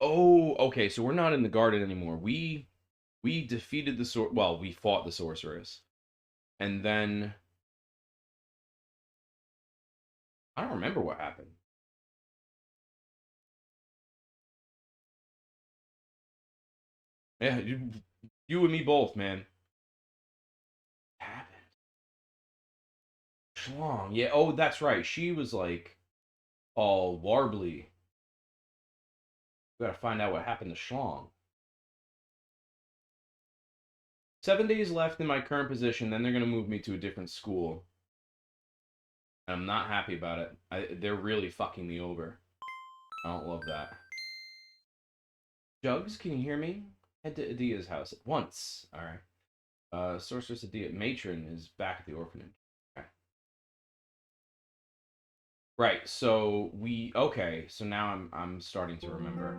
Oh, okay, so we're not in the garden anymore. We defeated the well, we fought the sorceress. And then I don't remember what happened. Yeah, you and me both, man. Happened. Schlong. Yeah, oh, that's right. She was like all warbly. We gotta find out what happened to Schlong. 7 days left in my current position, then they're gonna move me to a different school. I'm not happy about it. They're really fucking me over. I don't love that. Jugs, can you hear me? Head to Adia's house at once. Alright. Sorceress Adia. Matron is back at the orphanage. Okay. Right, so okay, so now I'm starting to remember.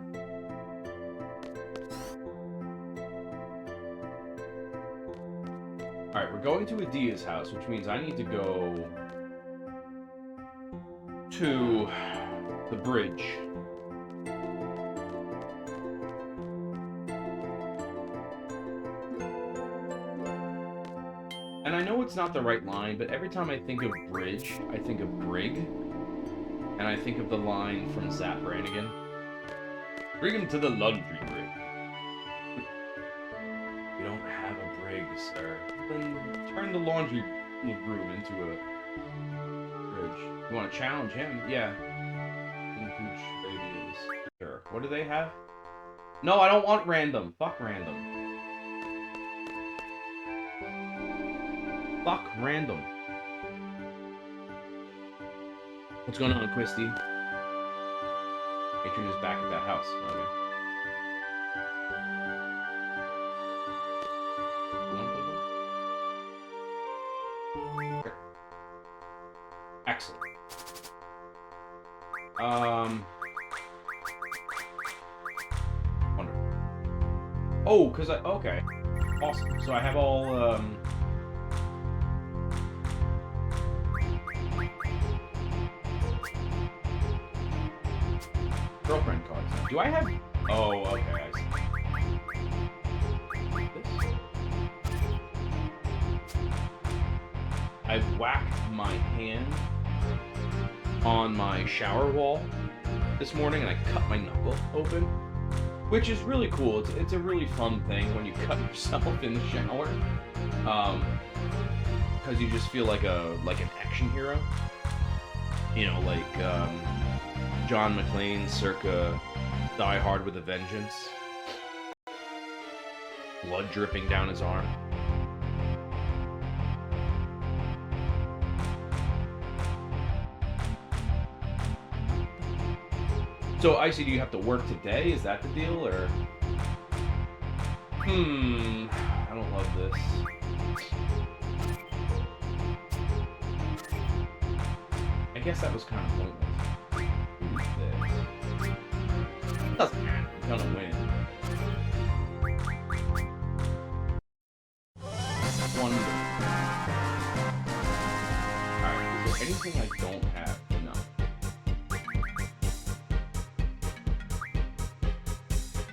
Alright, we're going to Adia's house, which means I need to go to the bridge. And I know it's not the right line, but every time I think of bridge, I think of brig. And I think of the line from Zap Brannigan. Bring him to the laundry brig. We don't have a brig, sir. Then turn the laundry room into a bridge. You want to challenge him? Yeah. Sure. What do they have? No, I don't want random. Fuck random. Fuck random. What's going on, Christy? Matron is back at that house. Okay. Excellent. Wonderful. Oh, because okay. Awesome. So I have all, girlfriend cards. Do I have... Oh, okay, I see. I whacked my hand on my shower wall this morning, and I cut my knuckle open, which is really cool. It's a really fun thing when you cut yourself in the shower, because you just feel like an action hero. You know, like John McClane circa Die Hard with a Vengeance. Blood dripping down his arm. So, Icy, do you have to work today? Is that the deal, or...? I don't love this. I guess that was kind of pointless. Doesn't matter. I'm gonna win. Wonderful. Alright, is there anything I don't have? No.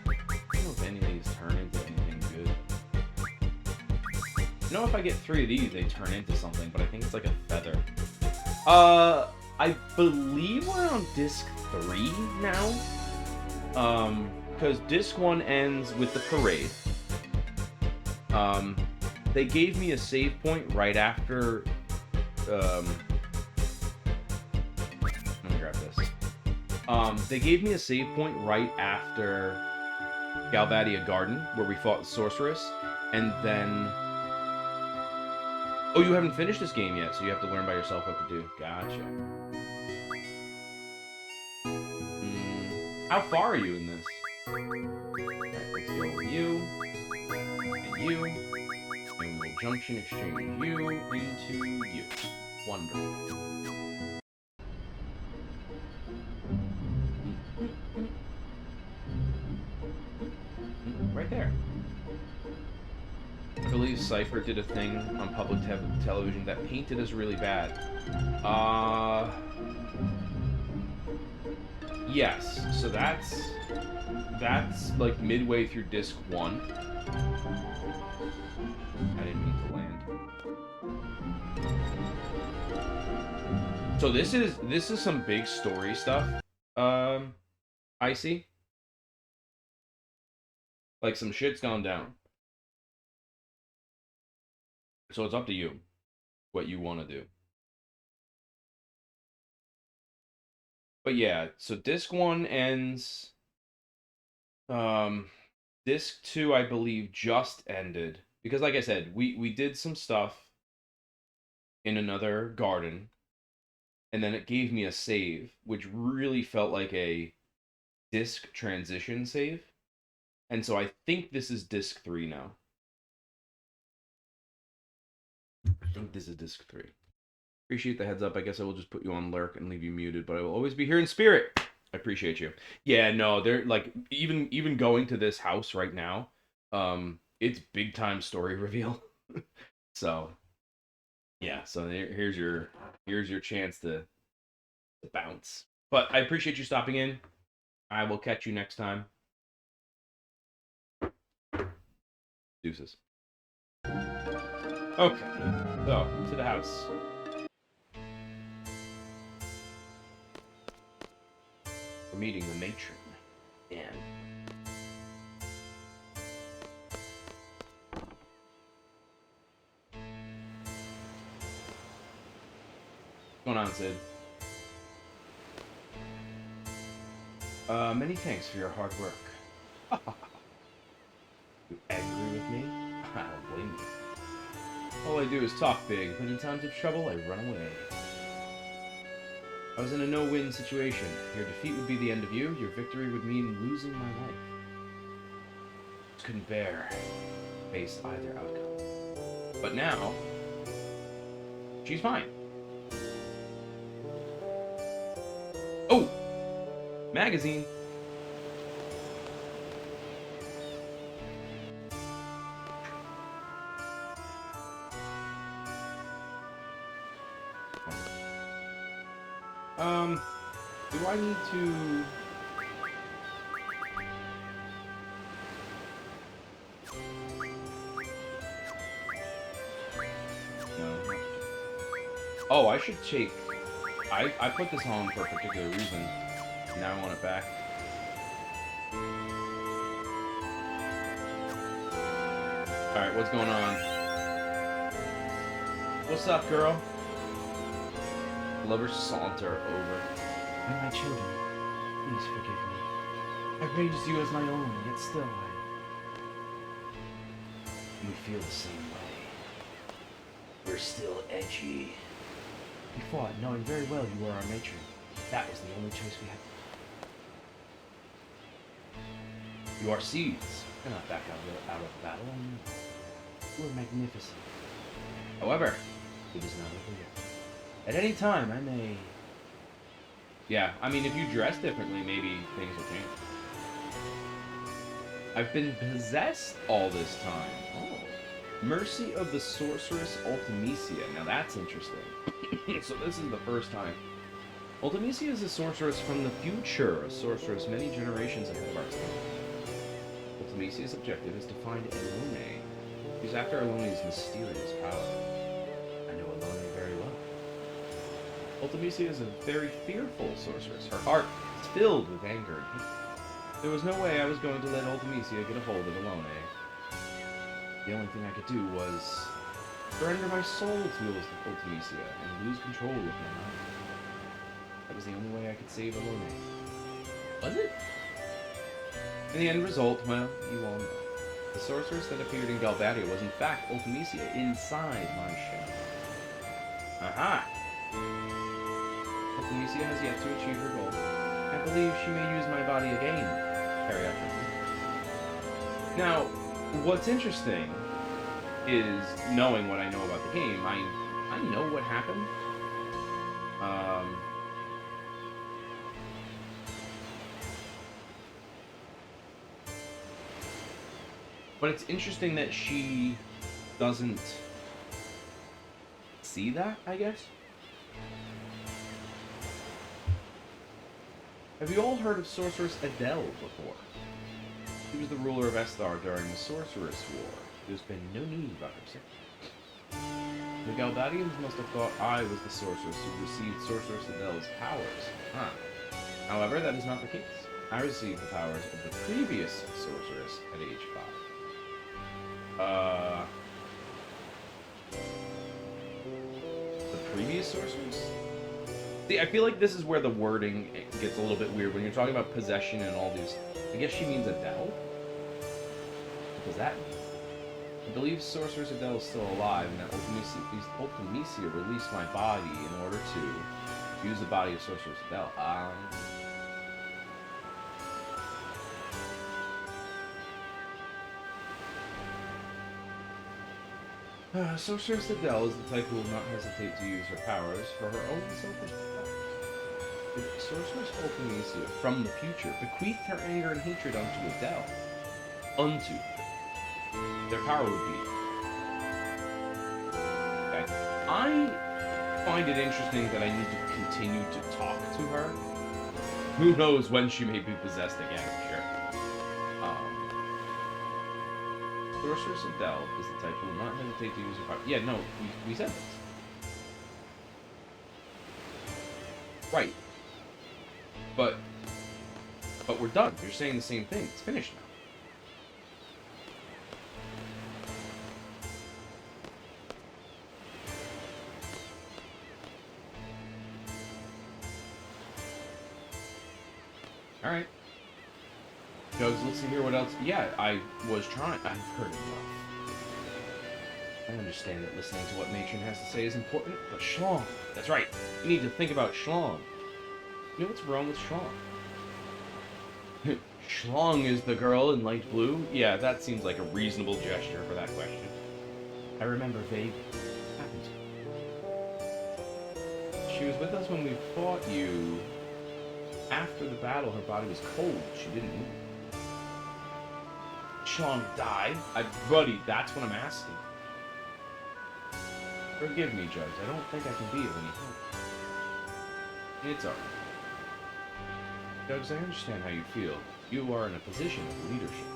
I don't know if any of these turn into anything good. You know, if I get 3 of these, they turn into something, but I think it's like a feather. I believe we're on disc 3 now. Because disc 1 ends with the parade. They gave me a save point right after, let me grab this. They gave me a save point right after Galvadia Garden, where we fought the Sorceress, and then... Oh, you haven't finished this game yet, so you have to learn by yourself what to do. Gotcha. How far are you in this? Alright, let's go with you. And you. And we'll junction exchange you into you. Wonderful. Right there. I believe Cypher did a thing on public television that painted us really bad. Yes, so that's like midway through disc 1. I didn't mean to land. So this is some big story stuff. I see. Like some shit's gone down. So it's up to you what you want to do. But yeah, so disc 1 ends. Disc 2, I believe, just ended because, like I said, we did some stuff in another garden, and then it gave me a save, which really felt like a disc transition save, and so I think this is disc 3 now. I think this is disc 3. Appreciate the heads up. I guess I will just put you on lurk and leave you muted, but I will always be here in spirit. I appreciate you. Yeah, no, they're like even going to this house right now, it's big time story reveal. So yeah, so here's your chance to bounce. But I appreciate you stopping in. I will catch you next time. Deuces. Okay, so to the house. We're meeting the matron. And what's going on, Sid? Many thanks for your hard work. You angry with me? I don't blame you. All I do is talk big, but in times of trouble, I run away. I was in a no-win situation. Your defeat would be the end of you. Your victory would mean losing my life. I couldn't bear to face either outcome. But now, she's fine. Oh! Magazine! Do I need to... No. Oh, I should take... I put this on for a particular reason. Now I want it back. Alright, what's going on? What's up, girl? Lovers saunter over. And my children, please forgive me. I raised you as my own, yet still we feel the same way. We're still edgy. We fought, knowing very well you were our matron. That was the only choice we had. You are seeds. You're not back out of battle. You are magnificent. However, it is not over yet. At any time, I may... Yeah, I mean, if you dress differently, maybe things will change. I've been possessed all this time. Oh. Mercy of the Sorceress Ultimecia. Now that's interesting. So this is the first time. Ultimecia is a sorceress from the future, a sorceress many generations ahead of our time. Ultimecia's objective is to find Elone. She's after Elone's mysterious power. I know Elone very well. Ultimecia is a very fearful sorceress. Her heart is filled with anger and hate. There was no way I was going to let Ultimecia get a hold of Elone. The only thing I could do was surrender my soul to Ultimecia and lose control of my mind. That was the only way I could save Elone. Was it? And the end result, well, you all know. The sorceress that appeared in Galbadia was in fact Ultimecia inside my shell. Aha! Ultimecia has yet to achieve her goal. I believe she may use my body again. Carry out her duty. Now, what's interesting is knowing what I know about the game. I know what happened. But it's interesting that she doesn't see that, I guess. Have you all heard of Sorceress Adele before? She was the ruler of Esthar during the Sorceress War. There's been no news about her since. The Galdadians must have thought I was the sorceress who received Sorceress Adele's powers. Huh. However, that is not the case. I received the powers of the previous sorceress at age 5. The previous sorceress? See, I feel like this is where the wording gets a little bit weird. When you're talking about possession and all these... I guess she means Adele? What does that mean? I believe Sorceress Adele is still alive, and that Ultimecia released my body in order to use the body of Sorceress Adele. Sorceress Adele is the type who will not hesitate to use her powers for her own selfish purposes. If Sorceress Ultimecia, from the future, bequeathed her anger and hatred unto Adele, their power would be... Okay. I find it interesting that I need to continue to talk to her. Who knows when she may be possessed again, sure. Sorceress Adele is the type who will not hesitate to use her power. Yeah, no, we said this. Right. But we're done. You're saying the same thing. It's finished now. Alright. Jugs, let's hear what else. Yeah, I was trying. I've heard enough. I understand that listening to what Matron has to say is important, but Schlong. That's right. You need to think about Schlong. You know what's wrong with Schlong? Schlong is the girl in light blue? Yeah, that seems like a reasonable gesture for that question. I remember vaguely. What happened to her? She was with us when we fought you. After the battle, her body was cold. She didn't move. Schlong died? Buddy, that's what I'm asking. Forgive me, Judge. I don't think I can be of any help. It's alright. Judge, I understand how you feel. You are in a position of leadership.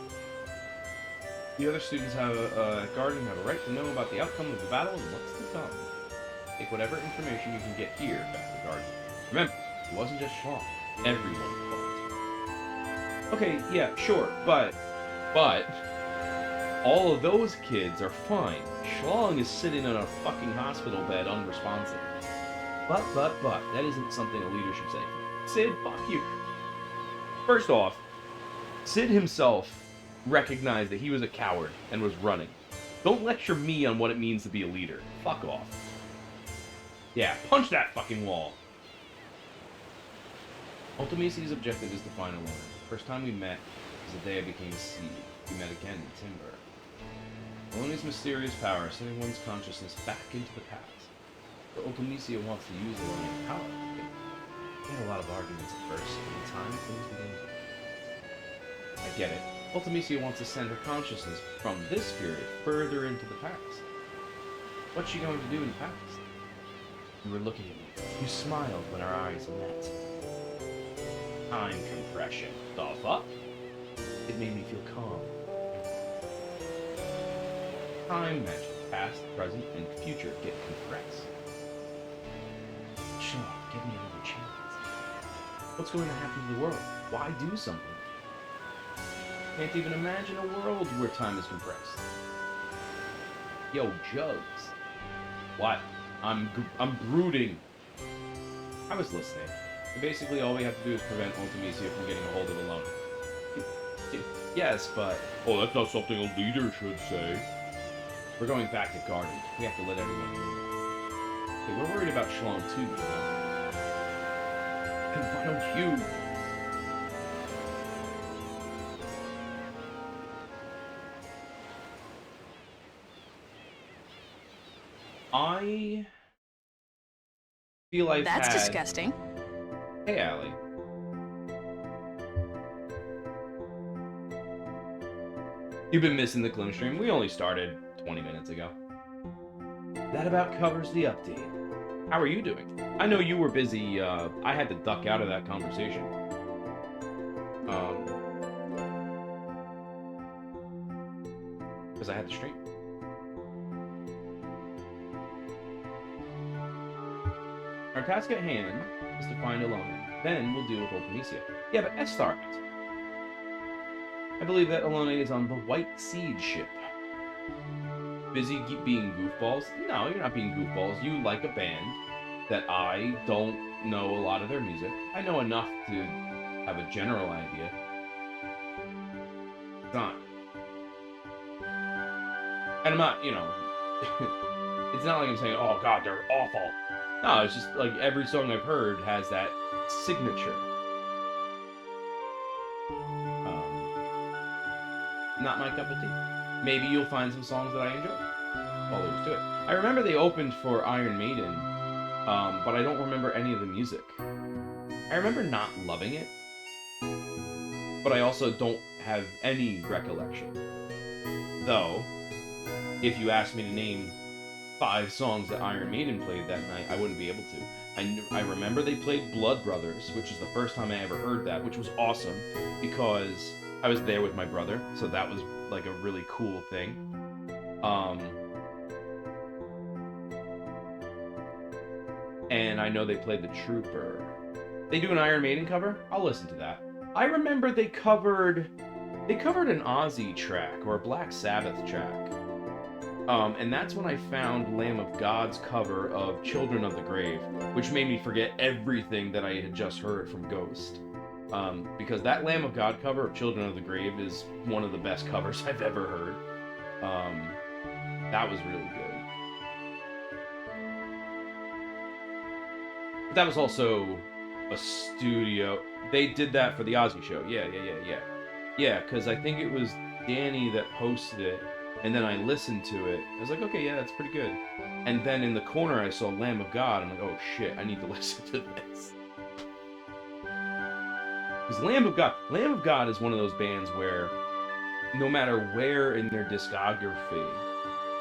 The other students at Garden have a right to know about the outcome of the battle and what's to come. Take whatever information you can get here back to Garden. Remember, it wasn't just Schlong. Everyone fought. Okay, yeah, sure, but all of those kids are fine. Schlong is sitting on a fucking hospital bed unresponsive. But, that isn't something a leader should say. Sid, fuck you. First off, Sid himself recognized that he was a coward and was running. Don't lecture me on what it means to be a leader. Fuck off. Yeah, punch that fucking wall. Ultimecia's objective is to find a woman. The first time we met was the day I became a seed. We met again in Timber. Maloney's mysterious power, sending one's consciousness back into the past. But Ultimecia wants to use Maloney's power. We had a lot of arguments at first, but in time, things began to... I get it. Ultimecia wants to send her consciousness from this period further into the past. What's she going to do in the past? You were looking at me. You smiled when our eyes met. Time compression. The fuck? It made me feel calm. Time magic. Past, present, and future get compressed. Sure, give me another chance. What's going to happen to the world? Why do something? Can't even imagine a world where time is compressed. Yo, Jugs. What? I'm brooding. I was listening. Basically, all we have to do is prevent Ultimecia from getting a hold of Alone. Yes, but... Oh, that's not something a leader should say. We're going back to Garden. We have to let everyone know. Okay, we're worried about Schlong too, you know? And why don't you... I feel I've That's disgusting. Hey, Allie. You've been missing the Glim stream. We only started 20 minutes ago. That about covers the update. How are you doing? I know you were busy. I had to duck out of that conversation. because I had the stream. Our task at hand is to find Alone. Then we'll deal with Ultimisia. Yeah, but Estar. I believe that Alone is on the White Seed ship. Busy being goofballs? No, you're not being goofballs. You like a band that I don't know a lot of their music. I know enough to have a general idea. It's not. And I'm not, you know, it's not like I'm saying, oh god, they're awful. No, it's just like every song I've heard has that signature. Not my cup of tea. Maybe you'll find some songs that I enjoy. All there is to it. I remember they opened for Iron Maiden, but I don't remember any of the music. I remember not loving it, but I also don't have any recollection. Though, if you asked me to name 5 songs that Iron Maiden played that night, I wouldn't be able to. I remember they played Blood Brothers, which is the first time I ever heard that, which was awesome, because I was there with my brother, so that was like a really cool thing. And I know they played The Trooper. They do an Iron Maiden cover? I'll listen to that. I remember they covered an Ozzy track, or a Black Sabbath track. And that's when I found Lamb of God's cover of Children of the Grave, which made me forget everything that I had just heard from Ghost. Because that Lamb of God cover of Children of the Grave is one of the best covers I've ever heard. That was really good. But that was also a studio. They did that for the Ozzy show. Yeah, because I think it was Danny that posted it. And then I listened to it. I was like, okay, yeah, that's pretty good. And then in the corner, I saw Lamb of God. I'm like, oh shit, I need to listen to this. Because Lamb of God is one of those bands where no matter where in their discography,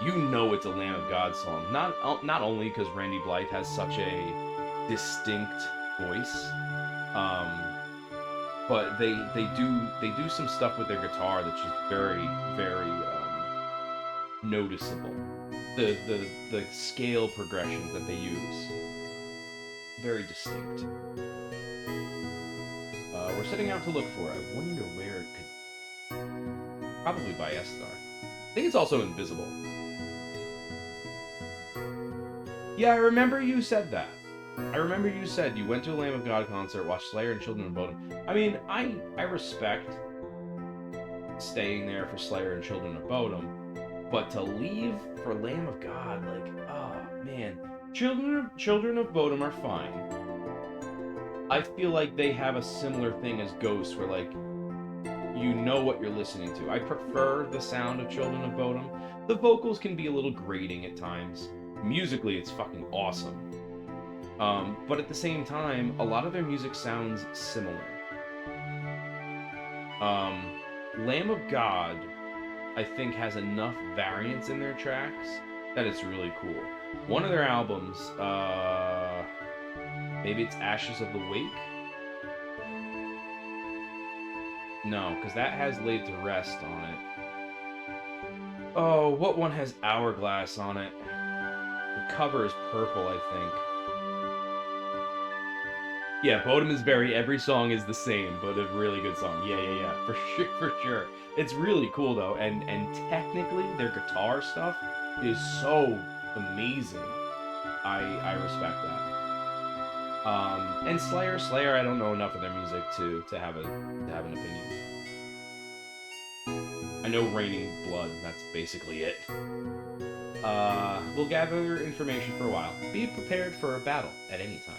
you know it's a Lamb of God song. Not only because Randy Blythe has such a distinct voice, but they do some stuff with their guitar that's just very, very noticeable. The scale progressions that they use, very distinct. We're setting out to look for it. I wonder where it could. Probably by Estar. I think it's also invisible. Yeah, I remember you said that. I remember you said you went to a Lamb of God concert, watched Slayer and Children of Bodom. I mean, I respect staying there for Slayer and Children of Bodom, but to leave for Lamb of God, like, oh man, Children of Bodom are fine. I feel like they have a similar thing as Ghost, where like you know what you're listening to. I prefer the sound of Children of Bodom. The vocals can be a little grating at times. Musically, it's fucking awesome. But at the same time, a lot of their music sounds similar. Lamb of God, I think, has enough variance in their tracks that it's really cool. One of their albums, maybe it's Ashes of the Wake? No, because that has Laid to Rest on it. Oh, what one has Hourglass on it? The cover is purple, I think. Yeah, Bodom is every song is the same, but a really good song. Yeah, for sure. It's really cool though, and technically their guitar stuff is so amazing. I respect that. And Slayer, I don't know enough of their music to have an opinion. I know Raining Blood, that's basically it. We'll gather information for a while. Be prepared for a battle at any time.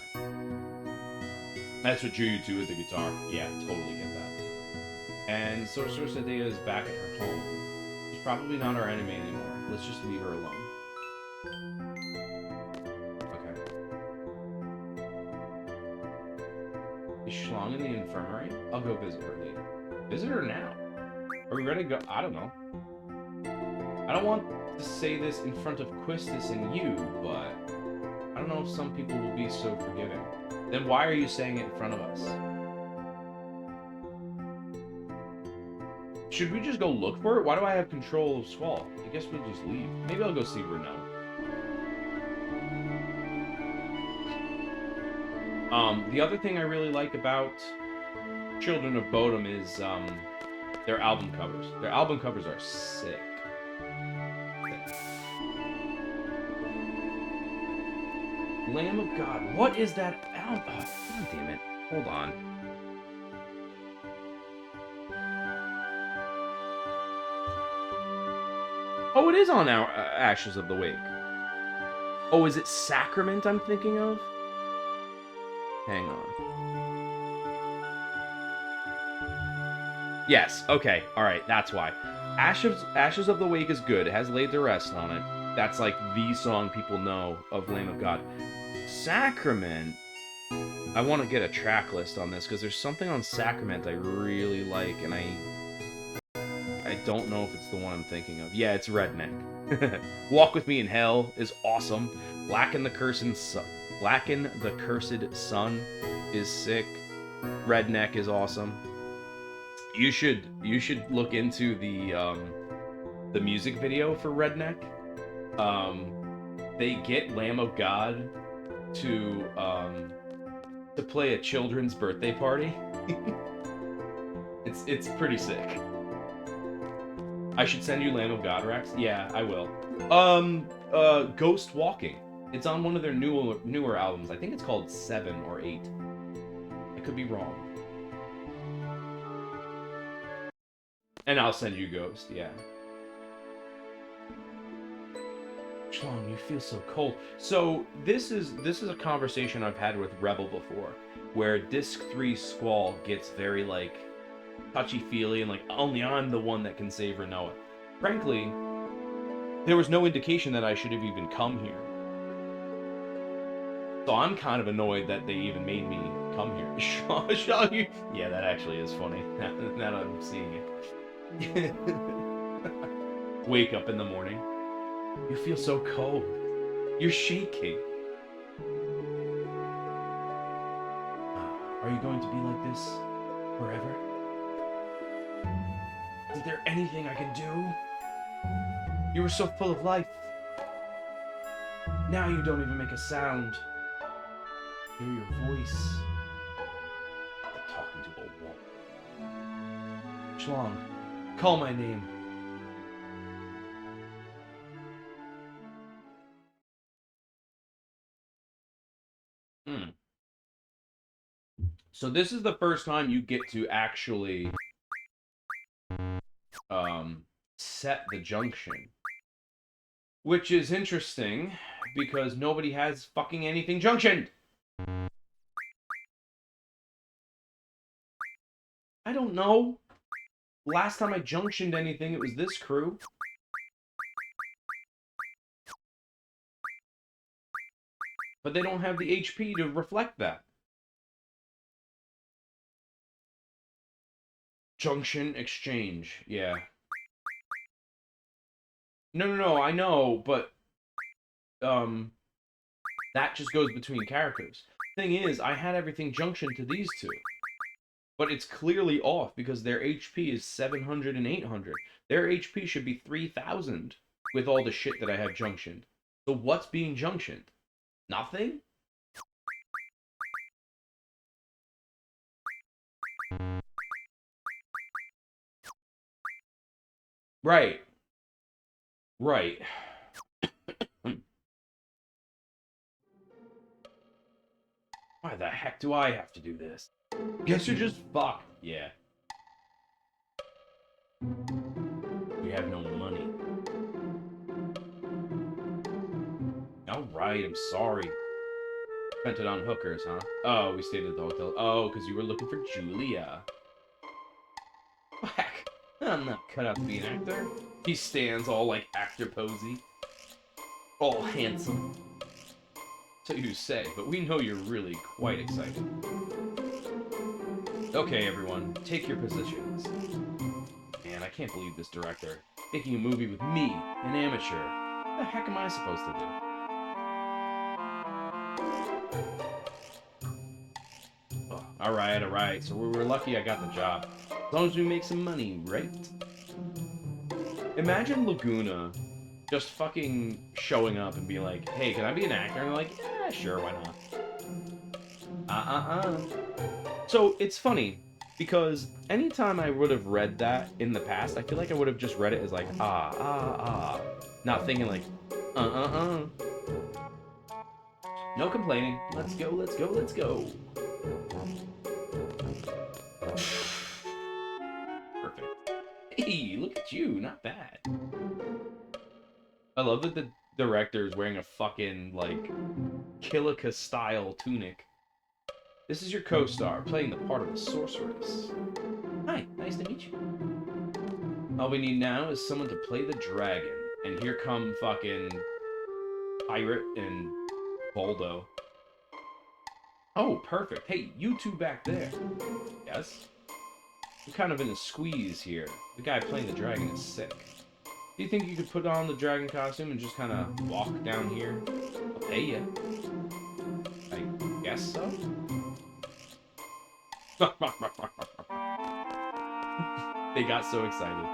That's what drew you to with the guitar. Yeah, totally get that. And Sorcerer Sadea is back at her home. She's probably not our enemy anymore. Let's just leave her alone. Okay. Is Schlong in the infirmary? I'll go visit her later. Visit her now. Are we ready to go? I don't know. I don't want to say this in front of Quistis and you, but I don't know if some people will be so forgiving. Then why are you saying it in front of us? Should we just go look for it? Why do I have control of Squall? I guess we'll just leave. Maybe I'll go see Renault. The other thing I really like about Children of Bodom is their album covers. Their album covers are sick. Lamb of God. What is that album? Oh, God damn it. Hold on. Oh, it is on our Ashes of the Wake. Oh, is it Sacrament I'm thinking of? Hang on. Yes, okay, alright, that's why. Ashes of the Wake is good. It has Laid to Rest on it. That's like the song people know of Lamb of God. Sacrament. I want to get a track list on this because there's something on Sacrament I really like, and I don't know if it's the one I'm thinking of. Yeah, it's Redneck. Walk With Me in Hell is awesome. Blacken the Cursed Sun is sick. Redneck is awesome. You should look into the music video for Redneck. They get Lamb of God to play a children's birthday party. It's pretty sick. I should send you Lamb of God, Rex. Yeah, I will. Ghost Walking. It's on one of their newer albums. I think it's called 7 or 8. I could be wrong. And I'll send you Ghost, yeah. Schlong, you feel so cold. So this is a conversation I've had with Rebel before, where Disc 3 Squall gets very like touchy-feely and like only I'm the one that can save Renoa. Frankly, there was no indication that I should have even come here. So I'm kind of annoyed that they even made me come here. Shaw, you... Yeah, that actually is funny. Now that I'm seeing it. Wake up in the morning. You feel so cold. You're shaking. Are you going to be like this forever? Is there anything I can do? You were so full of life. Now you don't even make a sound. Hear your voice. I'm talking to a wall. Schlong, call my name. So this is the first time you get to actually set the junction. Which is interesting, because nobody has fucking anything junctioned! I don't know. Last time I junctioned anything, it was this crew. But they don't have the HP to reflect that. Junction exchange, yeah. No, I know, but that just goes between characters. Thing is, I had everything junctioned to these two. But it's clearly off because their HP is 700 and 800. Their HP should be 3,000 with all the shit that I have junctioned. So what's being junctioned? Nothing? Right. Right. Why the heck do I have to do this? Guess you're just fucked. Yeah. We have no money. Alright, I'm sorry. Spent it on hookers, huh? Oh, we stayed at the hotel. Oh, because you were looking for Julia. Whack. I'm not cut out to be an actor. He stands all like actor posy. All handsome. So you say, but we know you're really quite excited. Okay, everyone, take your positions. Man, I can't believe this director. Making a movie with me, an amateur. What the heck am I supposed to do? Oh, alright. So we were lucky I got the job. As long as we make some money, right? Imagine Laguna just fucking showing up and being like, hey, can I be an actor? And they're like, yeah, sure, why not? So, it's funny, because anytime I would have read that in the past, I feel like I would have just read it as like, not thinking like, No complaining. Let's go, let's go, let's go. Perfect. Hey, look at you, not bad. I love that the director is wearing a fucking, like, Kilika-style tunic. This is your co-star, playing the part of a sorceress. Hi, nice to meet you. All we need now is someone to play the dragon. And here come fucking Pirate and Voldo. Oh, perfect. Hey, you two back there. Yes? We're kind of in a squeeze here. The guy playing the dragon is sick. Do you think you could put on the dragon costume and just kind of walk down here? I'll pay ya. I guess so? They got so excited.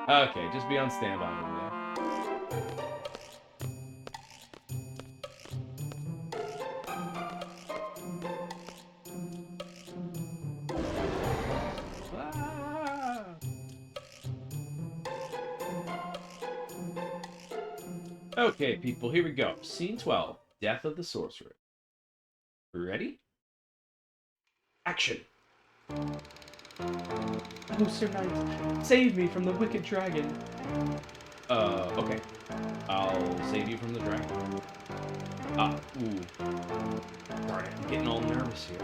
Okay, just be on standby over there. Okay, people, here we go. Scene 12, Death of the Sorcerer. Ready? Action! Oh, Sir Knight, save me from the wicked dragon. Okay. I'll save you from the dragon. Darn it, I'm getting all nervous here.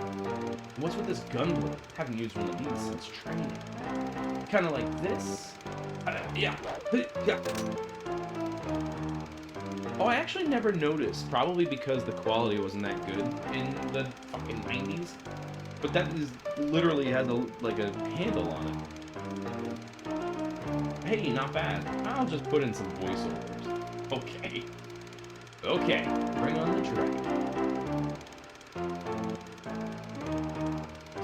What's with this gunblade? Haven't used one of these since training. Kinda like this? Yeah. Oh, I actually never noticed. Probably because the quality wasn't that good in the fucking 90s. But that is literally has a handle on it. Hey, not bad. I'll just put in some voiceovers. Okay. Okay, bring on the dragon.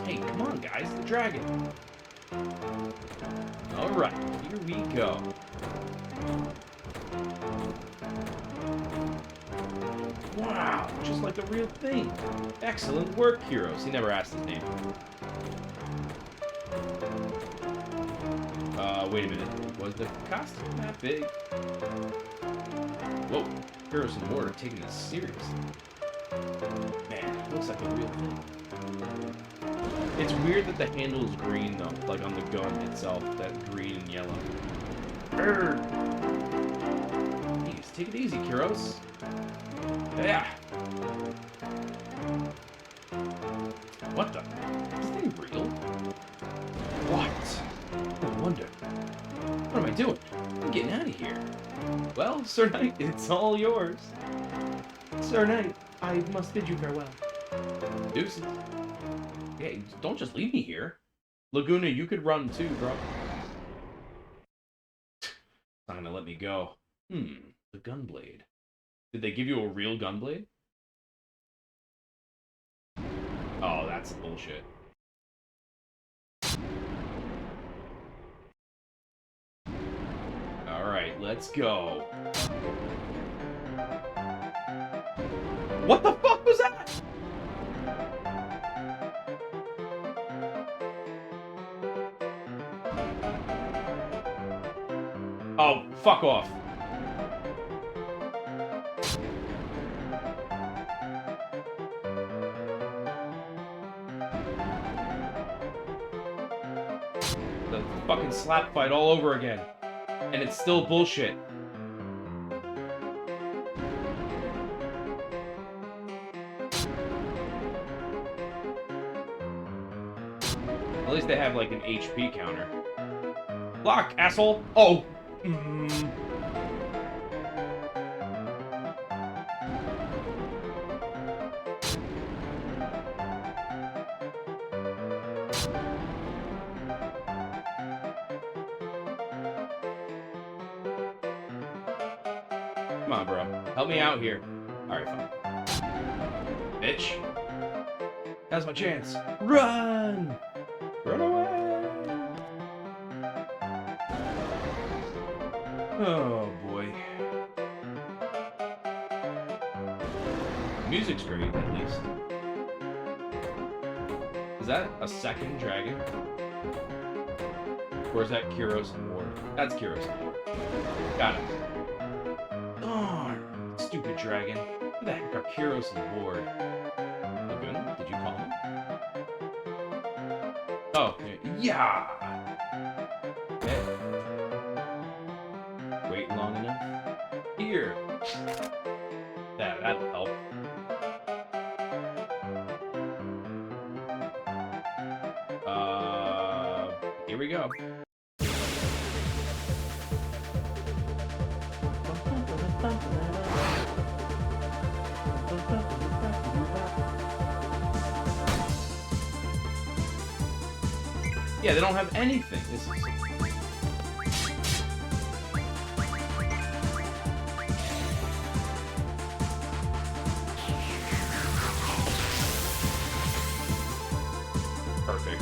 Hey, come on, guys, the dragon. Alright, here we go. Wow, just like the real thing. Excellent work, heroes. He never asked his name. Wait a minute. Was the costume that big? Whoa, heroes and more are taking this seriously. Man, it looks like the real thing. It's weird that the handle is green, though, like on the gun itself, that green and yellow. Please, take it easy, Kyros. Yeah. What the? Is this thing real? What? No wonder. What am I doing? I'm getting out of here. Well, Sir Knight, it's all yours. Sir Knight, I must bid you farewell. Deuces. Hey, don't just leave me here. Laguna, you could run too, bro. Not gonna let me go. The gunblade. Did they give you a real gunblade? Oh, that's bullshit. Alright, let's go. What the fuck was that? Oh, fuck off. The fucking slap fight all over again. And it's still bullshit. At least they have like an HP counter. Lock, asshole! Oh! Come on, bro. Help me out here. Alright, fine. Bitch. Now's my chance. Run! Run away! Oh boy. Music's great, at least. Is that a second dragon? Or is that Kyros and Ward? That's Kyros and Ward. Got it. Darn! Stupid dragon. Who the heck are Kyros and Ward? Laguna? Did you call him? Oh, yeah! Okay. Wait long enough. Here! That'll help. Here we go. Yeah, they don't have anything. This is... perfect.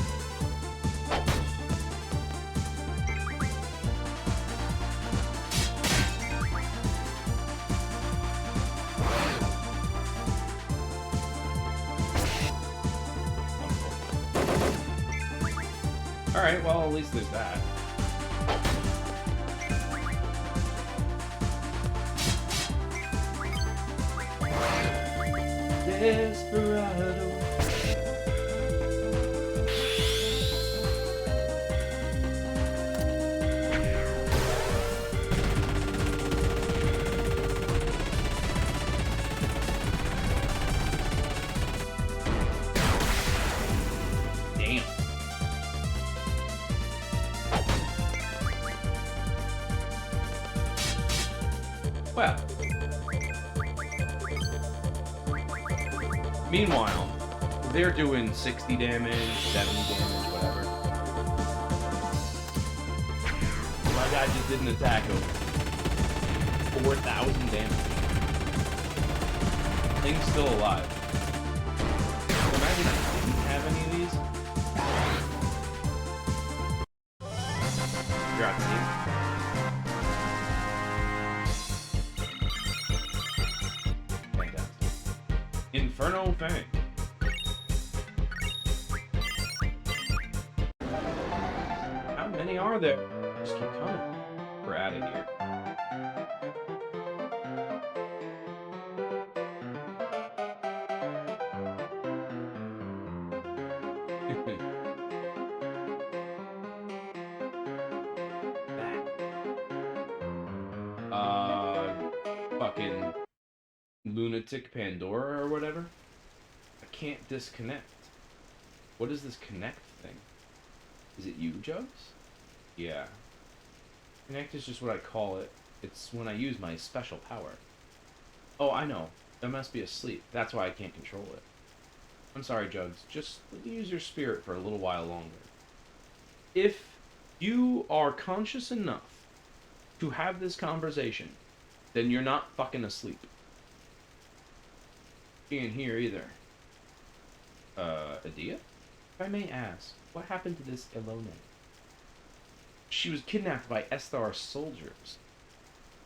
Alright, well, at least there's that. Desperado. Damn. Well. Meanwhile, they're doing 60 damage, 70 damage, whatever. My guy just did an attack of 4,000 damage. Thing's still alive. Imagine I didn't have any of these. You're out to fantastic. Inferno Fang. How many are there? Just keep coming. We're out of here. Fucking lunatic Pandora or whatever. I can't disconnect. What is this connect thing? Is it you, Jugs? Yeah. Connect is just what I call it. It's when I use my special power. Oh, I know. I must be asleep. That's why I can't control it. I'm sorry, Jugs. Just use your spirit for a little while longer. If you are conscious enough to have this conversation, then you're not fucking asleep. She ain't here either. Adia? If I may ask, what happened to this Elone? She was kidnapped by Esthar soldiers.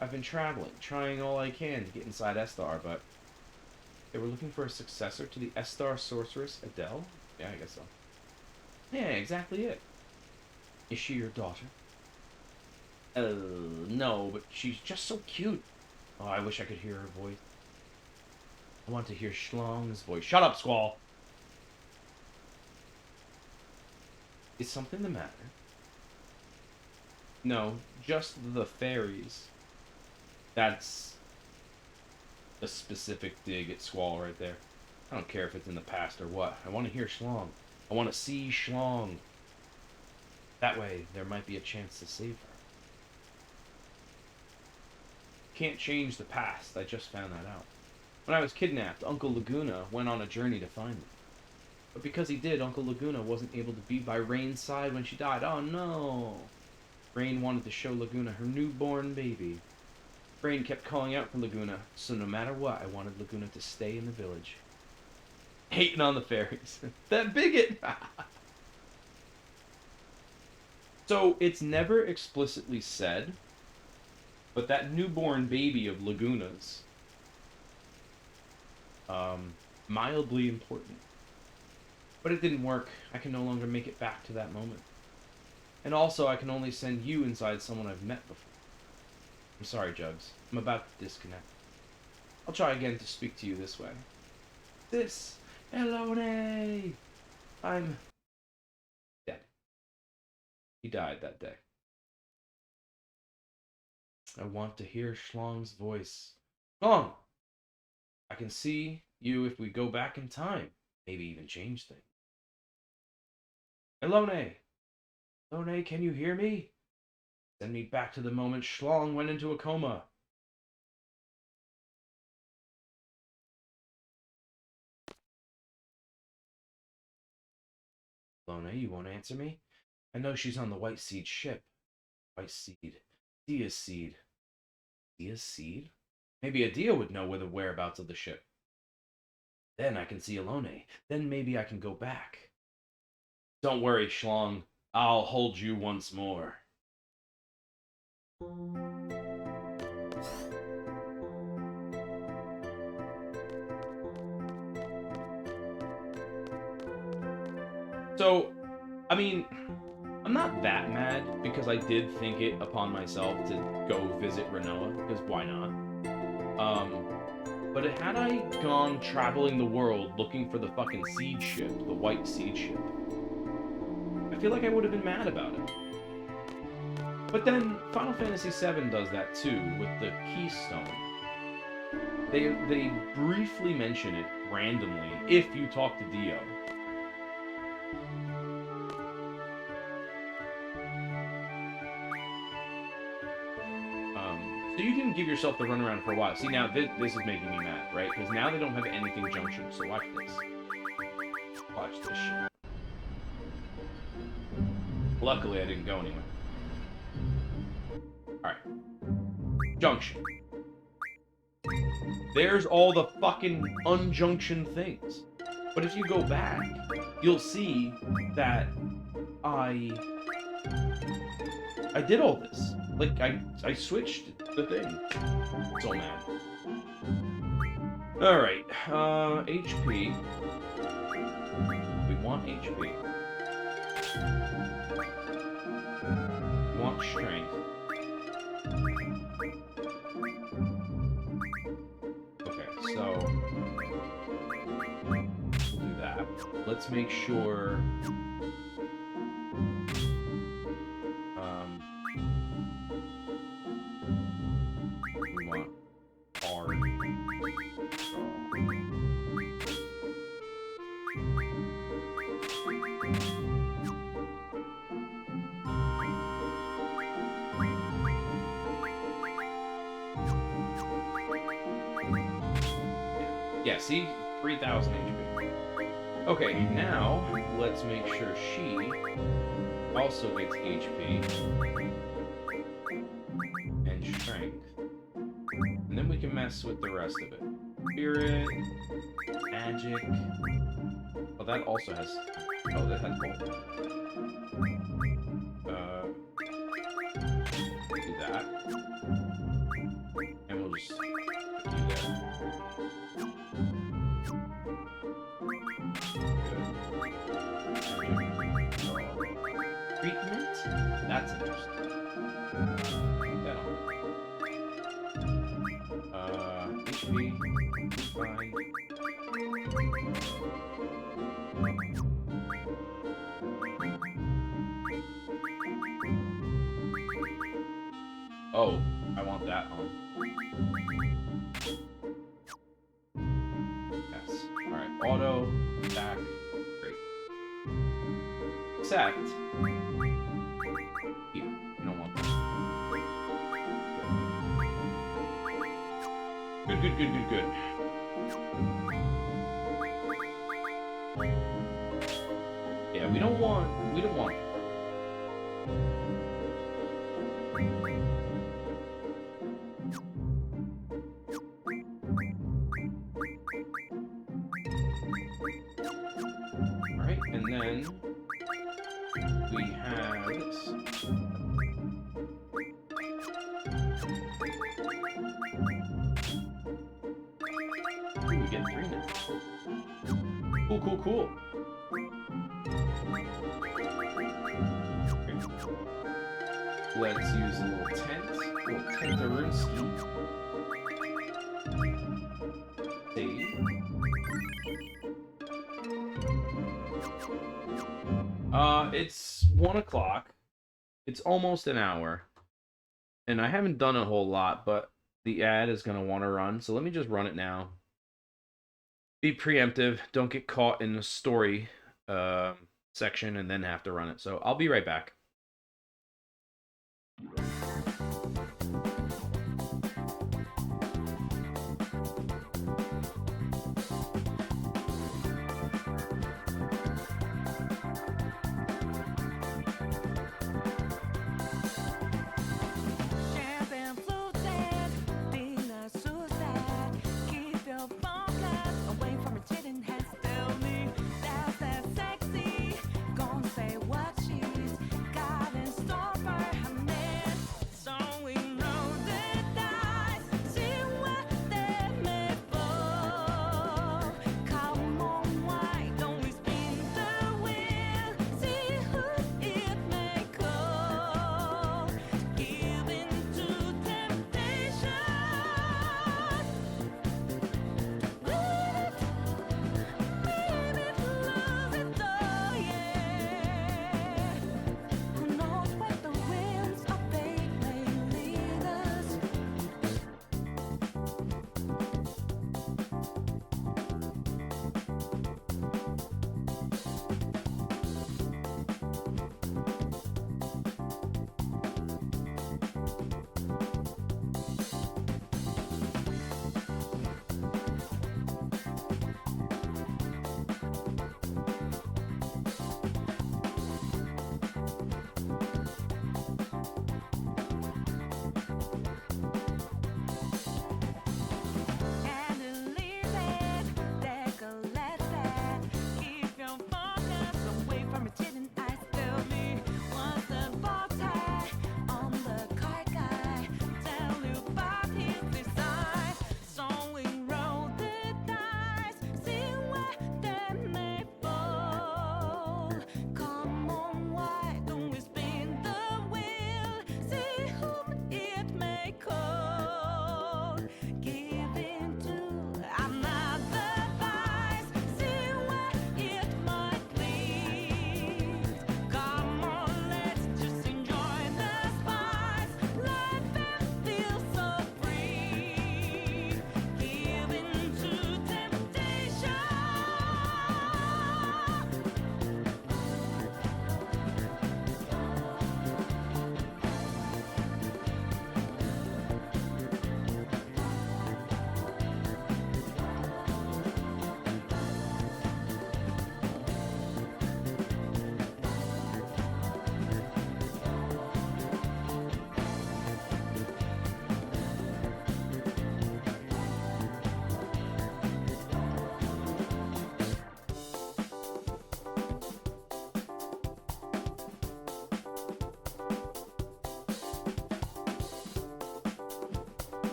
I've been traveling, trying all I can to get inside Esthar, but they were looking for a successor to the Esthar sorceress Adele? Yeah, I guess so. Yeah, exactly it. Is she your daughter? No, but she's just so cute. Oh, I wish I could hear her voice. I want to hear Schlong's voice. Shut up, Squall! Is something the matter? No, just the fairies. That's a specific dig at Squall right there. I don't care if it's in the past or what. I want to hear Schlong. I want to see Schlong. That way, there might be a chance to save her. Can't change the past. I just found that out. When I was kidnapped, Uncle Laguna went on a journey to find me. But because he did, Uncle Laguna wasn't able to be by Rain's side when she died. Oh no! Rain wanted to show Laguna her newborn baby. Rain kept calling out for Laguna, so no matter what, I wanted Laguna to stay in the village. Hating on the fairies. That bigot! So, it's never explicitly said, But that newborn baby of Laguna's, mildly important. But it didn't work. I can no longer make it back to that moment. And also, I can only send you inside someone I've met before. I'm sorry, Jugs. I'm about to disconnect. I'll try again to speak to you this way. This, Elone! I'm dead. He died that day. I want to hear Schlong's voice. Schlong! I can see you if we go back in time. Maybe even change things. Elone! Elone, can you hear me? Send me back to the moment Schlong went into a coma. Elone, you won't answer me? I know she's on the White Seed ship. White Seed. Dia's Seed. Dia's Seed? Maybe Adia would know where the whereabouts of the ship. Then I can see Elone. Then maybe I can go back. Don't worry, Schlong. I'll hold you once more. So, I mean, I'm not that mad because I did think it upon myself to go visit Renoa, because why not? But had I gone traveling the world looking for the fucking seed ship, the White Seed ship, I feel like I would have been mad about it. But then Final Fantasy VII does that too with the Keystone. They briefly mention it randomly if you talk to Dio. So you can give yourself the runaround for a while. See, now this is making me mad, right? Because now they don't have anything junction, so watch this. Watch this shit. Luckily, I didn't go anywhere. Alright. Junction. There's all the fucking unjunction things. But if you go back, you'll see that I did all this. Like, I switched the thing. So mad. Alright, HP. We want HP. We want strength. Okay, so we'll do that. Let's make sure we want R. Yeah, see? 3,000 HP. Okay, now let's make sure she also gets HP and strength. And then we can mess with the rest of it. Spirit, magic. Oh, that also has... Oh, that has both. Do that. And we'll just do that. Treatment? That's interesting. That on. HP. Fine. Oh, I want that on. Yes. Alright, auto, back, great. Except, here, you don't want that. Good, good, good, good, good. Yeah, we don't want Alright, and then we have this. Cool, cool, cool. Let's use a little tent. A little tent-a-roonski. Save. It's 1 o'clock. It's almost an hour. And I haven't done a whole lot, but the ad is going to want to run. So let me just run it now. Be preemptive. Don't get caught in the story section and then have to run it. So I'll be right back.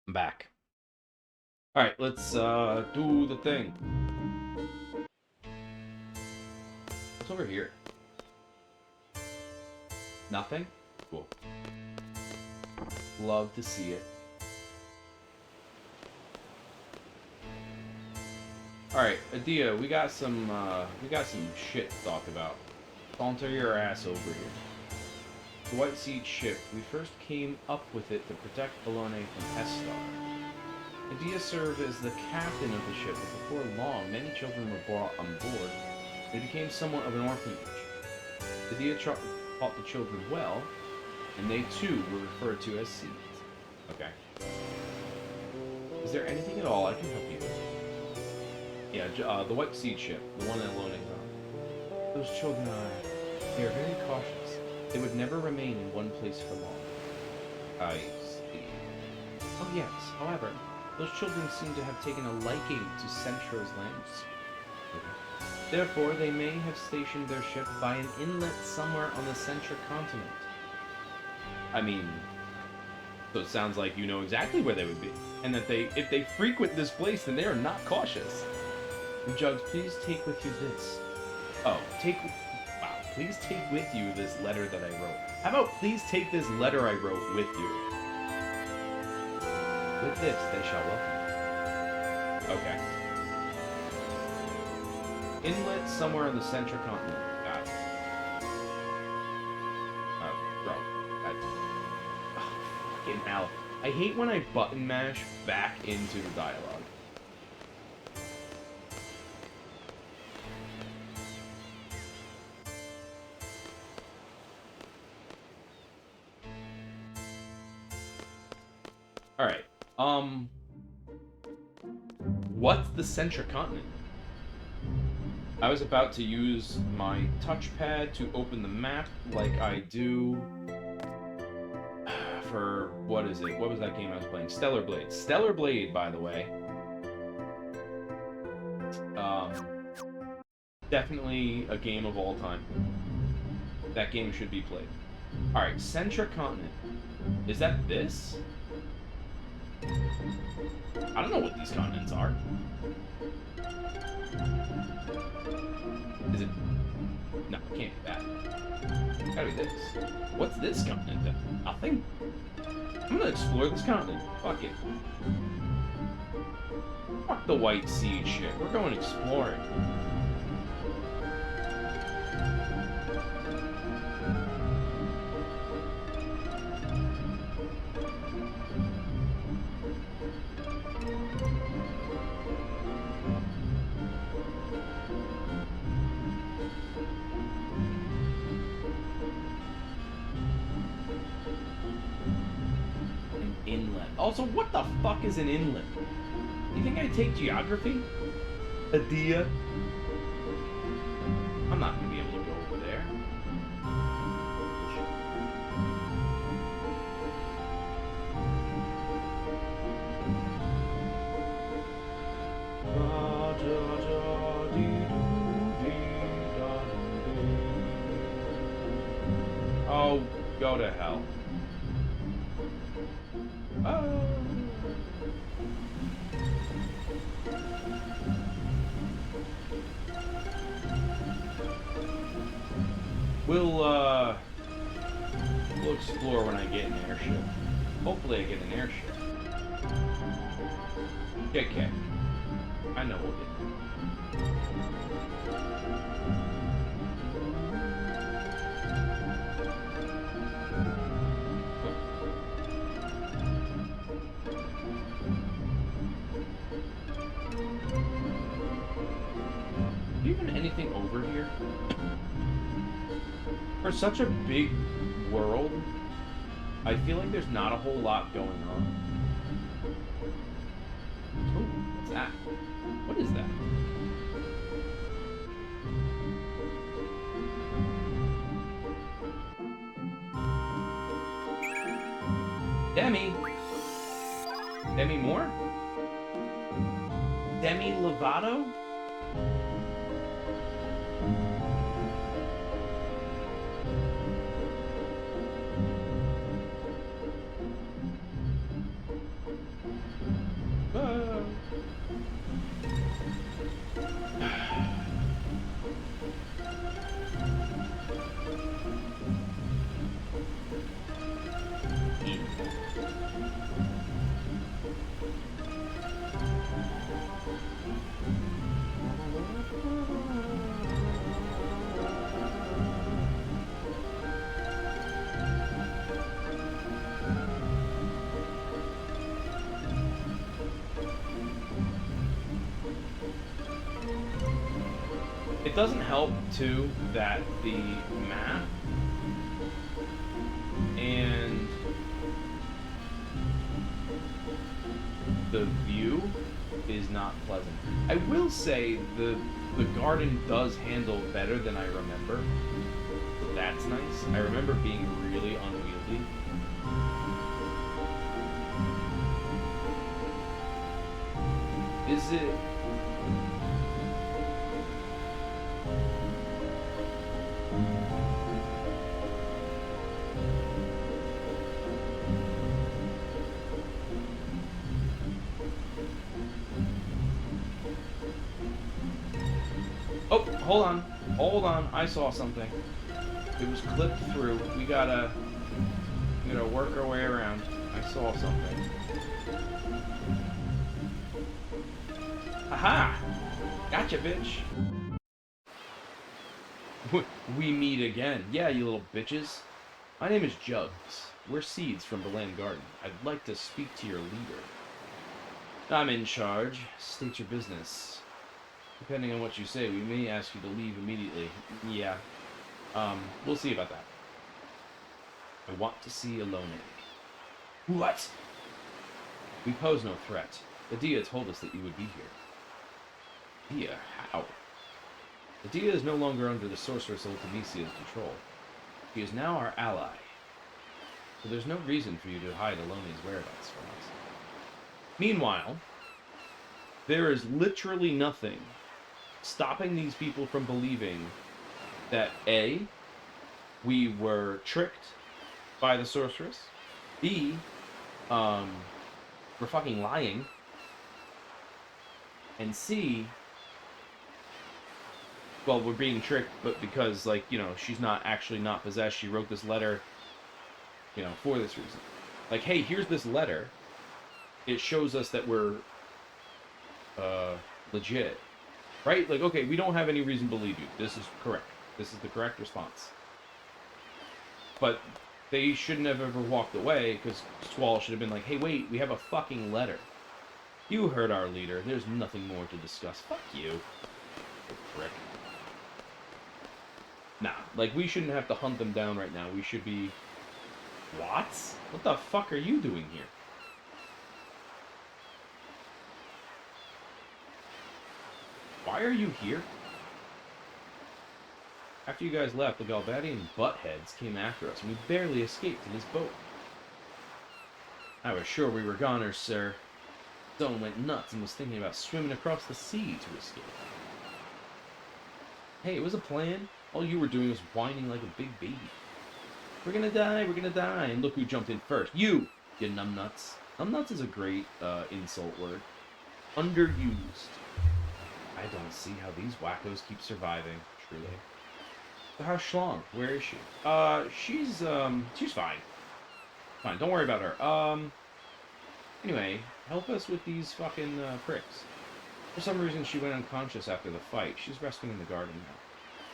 I'm back. Alright, let's do the thing. What's over here? Nothing? Cool. Love to see it. Alright, Adia, we got some shit to talk about. Saunter your ass over here. The White Seed ship. We first came up with it to protect Bologna from Estar. Adia served as the captain of the ship, but before long, many children were brought on board. They became somewhat of an orphanage. Adia taught the children well, and they too were referred to as seeds. Okay. Is there anything at all I can help you with? Yeah, the White Seed ship, the one that Bologna is on. Those children they are very cautious. They would never remain in one place for long. I see. Oh yes, however, Those children seem to have taken a liking to Centro's lands. Therefore, they may have stationed their ship by an inlet somewhere on the Centra continent. I mean, so it sounds like you know exactly where they would be, and that if they frequent this place, then they are not cautious. And Jugs, please take with you this. Oh, wow, please take with you this letter that I wrote. How about please take this letter I wrote with you? With this, they shall welcome you. Okay. Inlet somewhere on the Central continent. Got it. Oh, bro. Fucking hell. I hate when I button mash back into the dialogue. Alright. What's the Central continent? I was about to use my touchpad to open the map like I do for, what is it? What was that game I was playing? Stellar Blade. Stellar Blade, by the way. Definitely a game of all time. That game should be played. Alright, Central continent. Is that this? I don't know what these continents are. Is it? No, it can't be that. Gotta be this. What's this continent then? Nothing? I'm gonna explore this continent. Fuck it. Fuck the White Sea shit. We're going exploring. Also, what the fuck is an inlet? You think I take geography? Adia? I'm not gonna be able to go over there. Oh, go to hell. We'll explore when I get an airship. Hopefully I get an airship. Okay. I know we'll get even anything over here? For such a big world, I feel like there's not a whole lot going on. Ooh, what's that? What is that? Demi! Demi Moore? Demi Lovato? It doesn't help, too, that the map and the view is not pleasant. I will say the garden does handle better than I remember. That's nice. I remember being really unwieldy. Is it... Oh, hold on. Hold on. I saw something. It was clipped through. We gotta work our way around. I saw something. Aha! Gotcha, bitch. We meet again. Yeah, you little bitches. My name is Jugs. We're Seeds from the Land Garden. I'd like to speak to your leader. I'm in charge. State your business. Depending on what you say, we may ask you to leave immediately. Yeah. We'll see about that. I want to see Alone. What? We pose no threat. The Dia told us that you would be here. Dia? How? The Dia is no longer under the sorceress Ultimisia's control. She is now our ally. So there's no reason for you to hide Alone's whereabouts from us. Meanwhile, there is literally nothing stopping these people from believing that A, we were tricked by the sorceress, B, we're fucking lying, and C, well, we're being tricked, but because, like, you know, she's not possessed, she wrote this letter, you know, for this reason. Like, hey, here's this letter. It shows us that we're, legit. Right? Like, okay, we don't have any reason to believe you. This is correct. This is the correct response. But they shouldn't have ever walked away, because Squall should have been like, hey, wait, we have a fucking letter. You heard our leader. There's nothing more to discuss. Fuck you. You prick. Nah, like, we shouldn't have to hunt them down right now. We should be... What? What the fuck are you doing here? Why are you here? After you guys left, the Galbadian buttheads came after us, and we barely escaped in his boat. I was sure we were goners, sir. Zone went nuts and was thinking about swimming across the sea to escape. Hey, it was a plan. All you were doing was whining like a big baby. We're gonna die, and look who jumped in first. You numbnuts. Numbnuts is a great insult word. Underused. I don't see how these wackos keep surviving, truly. So how's Schlong? Where is she? She's fine. Fine, don't worry about her. Anyway, help us with these fucking, pricks. For some reason, she went unconscious after the fight. She's resting in the garden now.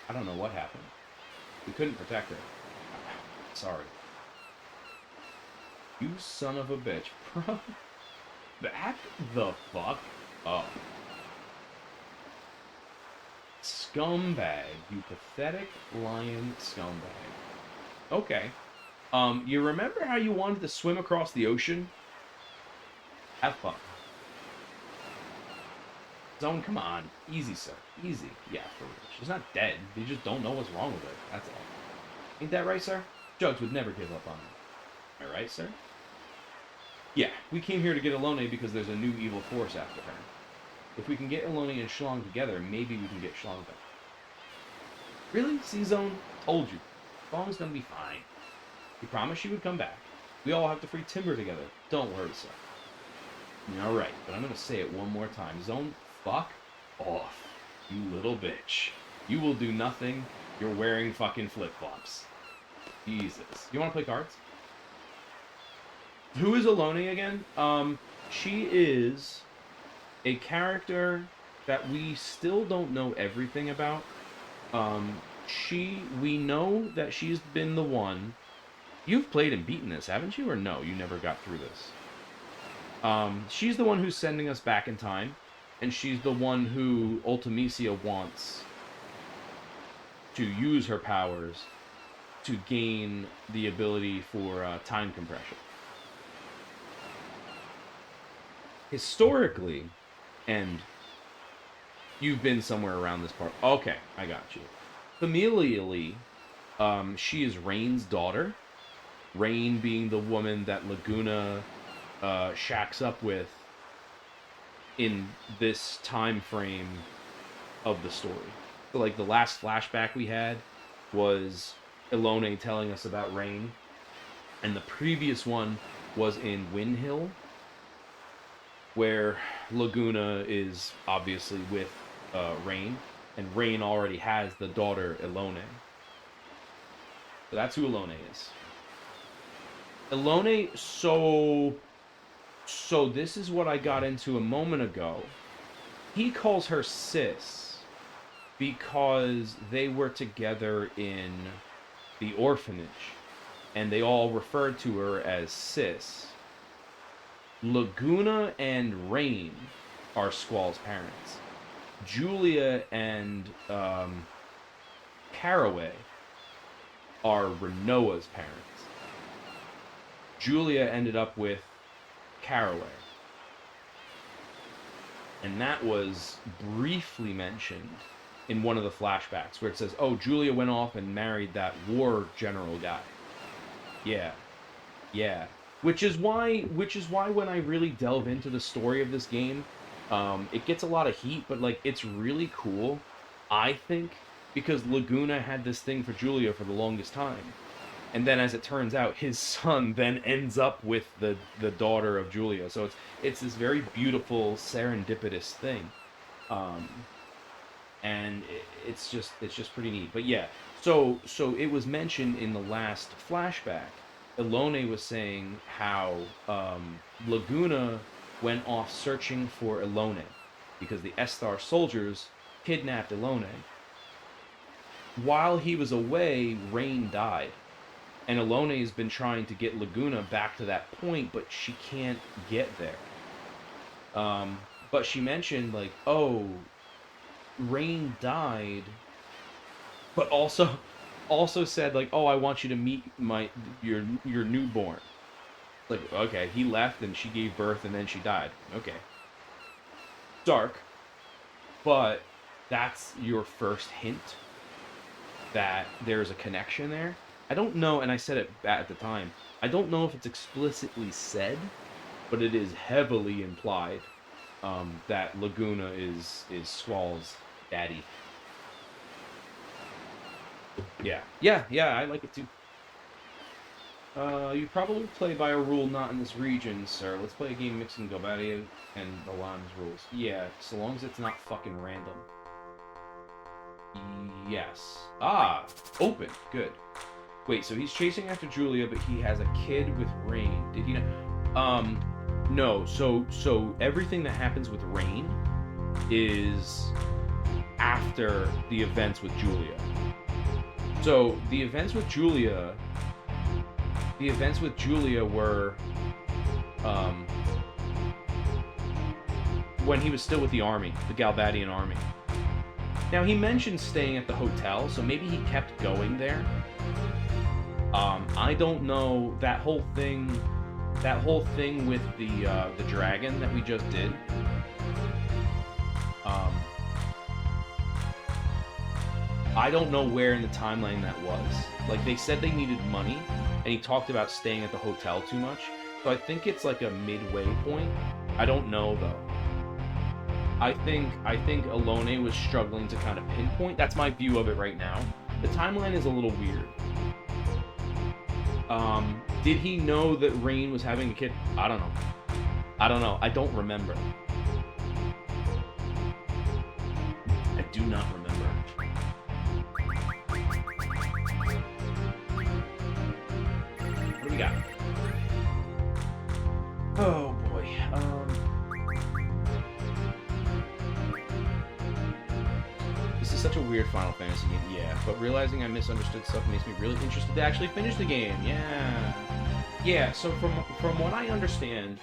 I don't know what happened. We couldn't protect her. Sorry. You son of a bitch. Back the fuck up. Scumbag. You pathetic lion scumbag. Okay. You remember how you wanted to swim across the ocean? Have fun. Zone, come on. Easy, sir. Easy. Yeah, for real. She's not dead. They just don't know what's wrong with her. That's all. Ain't that right, sir? Jugs would never give up on me. Am I right, sir? Yeah, we came here to get Alone because there's a new evil force after her. If we can get Alone and Schlong together, maybe we can get Schlong back. Really? C-Zone? Told you. Schlong's gonna be fine. He promised she would come back. We all have to free Timber together. Don't worry, sir. Alright, but I'm gonna say it one more time. Zone, fuck off. You little bitch. You will do nothing. You're wearing fucking flip-flops. Jesus. You wanna play cards? Who is Alone again? She is a character that we still don't know everything about. We know that she's been the one. You've played and beaten this, haven't you? Or no, you never got through this. She's the one who's sending us back in time, and she's the one who Ultimisia wants to use her powers to gain the ability for time compression. Historically, and you've been somewhere around this part. Okay, I got you. Familially, she is Rain's daughter. Rain being the woman that Laguna shacks up with in this time frame of the story. So, like, the last flashback we had was Elone telling us about Rain, and the previous one was in Windhill, where Laguna is obviously with Rain, and Rain already has the daughter Elone. So that's who Elone is. Elone, so this is what I got into a moment ago. He calls her sis because they were together in the orphanage, and they all referred to her as sis. Laguna and Rain are Squall's parents. Julia and Caraway are Renoa's parents. Julia ended up with Caraway. And that was briefly mentioned in one of the flashbacks, where it says, oh, Julia went off and married that war general guy. Yeah. Yeah. Which is why when I really delve into the story of this game, it gets a lot of heat, but, like, it's really cool, I think, because Laguna had this thing for Julia for the longest time. And then, as it turns out, his son then ends up with the daughter of Julia. So it's this very beautiful, serendipitous thing. And it's just pretty neat. But yeah, so it was mentioned in the last flashback. Elone was saying how Laguna went off searching for Elone because the Esthar soldiers kidnapped Elone. While he was away, Rain died. And Elone has been trying to get Laguna back to that point, but she can't get there. But she mentioned, like, oh, Rain died, but also said, like, oh, I want you to meet your newborn. Like, okay, he left and she gave birth and then she died. Okay. Dark. But that's your first hint that there's a connection there. I don't know, and I said it at the time, I don't know if it's explicitly said, but it is heavily implied that Laguna is Squall's daddy. Yeah, I like it too. You probably play by a rule not in this region, sir. Let's play a game mixing Galbadia and Alan's rules. Yeah, so long as it's not fucking random. Yes. Ah, open. Good. Wait, so he's chasing after Julia, but he has a kid with Rain. Did he not? No. So everything that happens with Rain is after the events with Julia. So the events with Julia were when he was still with the army, the Galbadian army. Now, he mentioned staying at the hotel, so maybe he kept going there. I don't know, that whole thing with the dragon that we just did. I don't know where in the timeline that was. Like, they said they needed money, and he talked about staying at the hotel too much. So I think it's like a midway point. I don't know, though. I think Elone was struggling to kind of pinpoint. That's my view of it right now. The timeline is a little weird. Did he know that Rain was having a kid? I don't know. I don't remember. I do not remember. What do we got? Oh boy. This is such a weird Final Fantasy game, yeah. But realizing I misunderstood stuff makes me really interested to actually finish the game, yeah. Yeah, so from what I understand,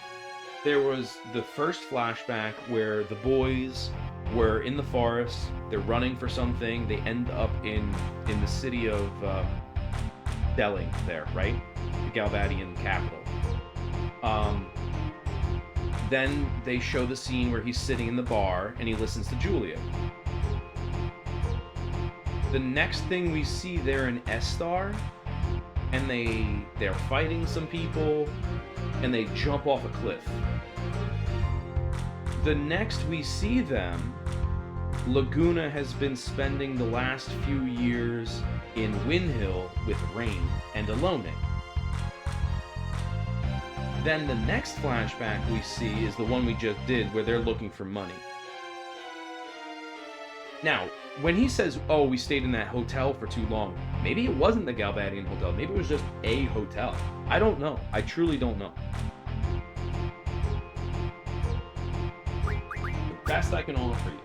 there was the first flashback where the boys were in the forest, they're running for something, they end up in the city of Delhi there, right? The Galbadian capital. Then they show the scene where he's sitting in the bar and he listens to Julia. The next thing we see, they're in Esthar, and they're fighting some people, and they jump off a cliff. the next we see them, Laguna has been spending the last few years in Windhill with Rain and Alone. Then the next flashback we see is the one we just did, where they're looking for money. Now, when he says, oh, we stayed in that hotel for too long, maybe it wasn't the Galbadian Hotel. Maybe it was just a hotel. I don't know. I truly don't know. The best I can offer you.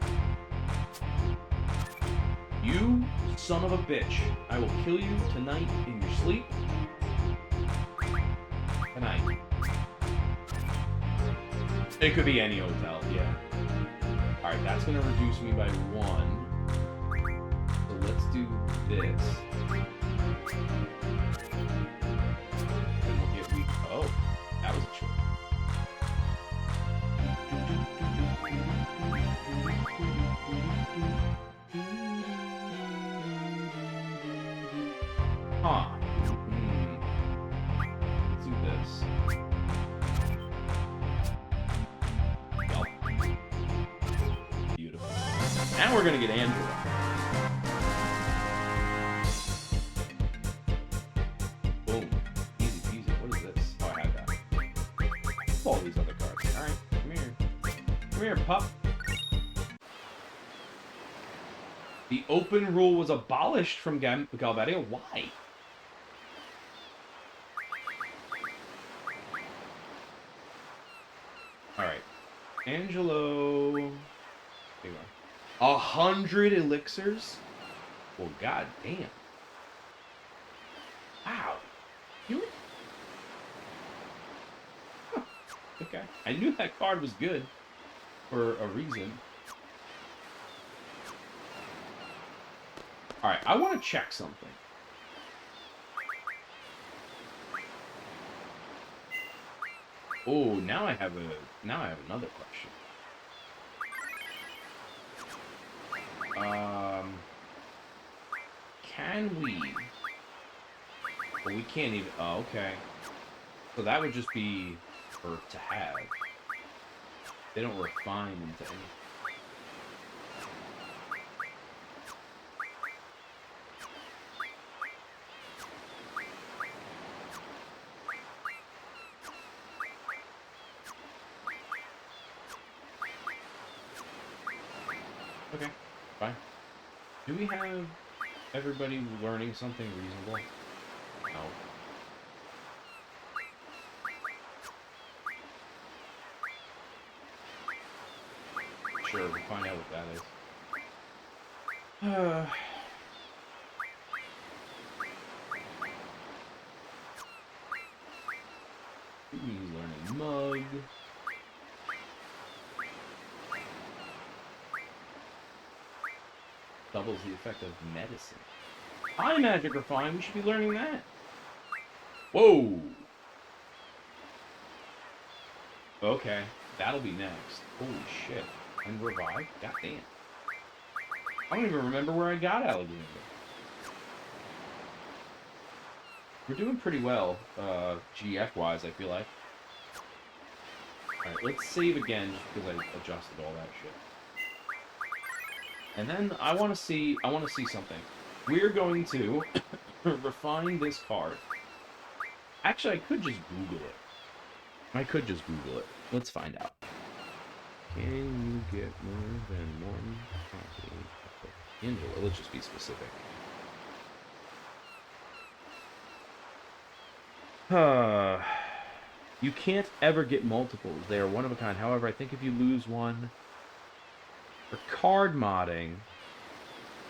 You son of a bitch. I will kill you tonight in your sleep. Tonight. It could be any hotel, yeah. Alright, that's gonna reduce me by 1. So let's do this. And we'll get weak. Oh, that was a choice. Huh. Let's do this. Well. Beautiful. Now we're gonna get Angela. Boom. Easy peasy. What is this? Oh, I had that. All these other cards. Alright, come here. Come here, pup. The open rule was abolished from Galbadia. Why? Alright. Angelo. There you are. 100 elixirs? Well, god damn. Wow. You. Huh. Okay. I knew that card was good for a reason. Alright, I want to check something. Oh, now I have another question. Can we? Well, we can't even. Oh, okay. So that would just be for to have. They don't refine into anything. Okay, fine. Do we have everybody learning something reasonable? No. Sure, we'll find out what that is. He's learning Mug. Doubles the effect of medicine. High magic refine, we should be learning that. Whoa! Okay, that'll be next. Holy shit. And revive? Goddamn. I don't even remember where I got Alligator. We're doing pretty well, GF-wise, I feel like. Alright, let's save again, just because I adjusted all that shit. And then I want to see something. We're going to refine this card. Actually, I could just Google it. Let's find out. Can you get more than one copy of Angela? Let's just be specific. You can't ever get multiples. They are one of a kind. However, I think if you lose one for card modding,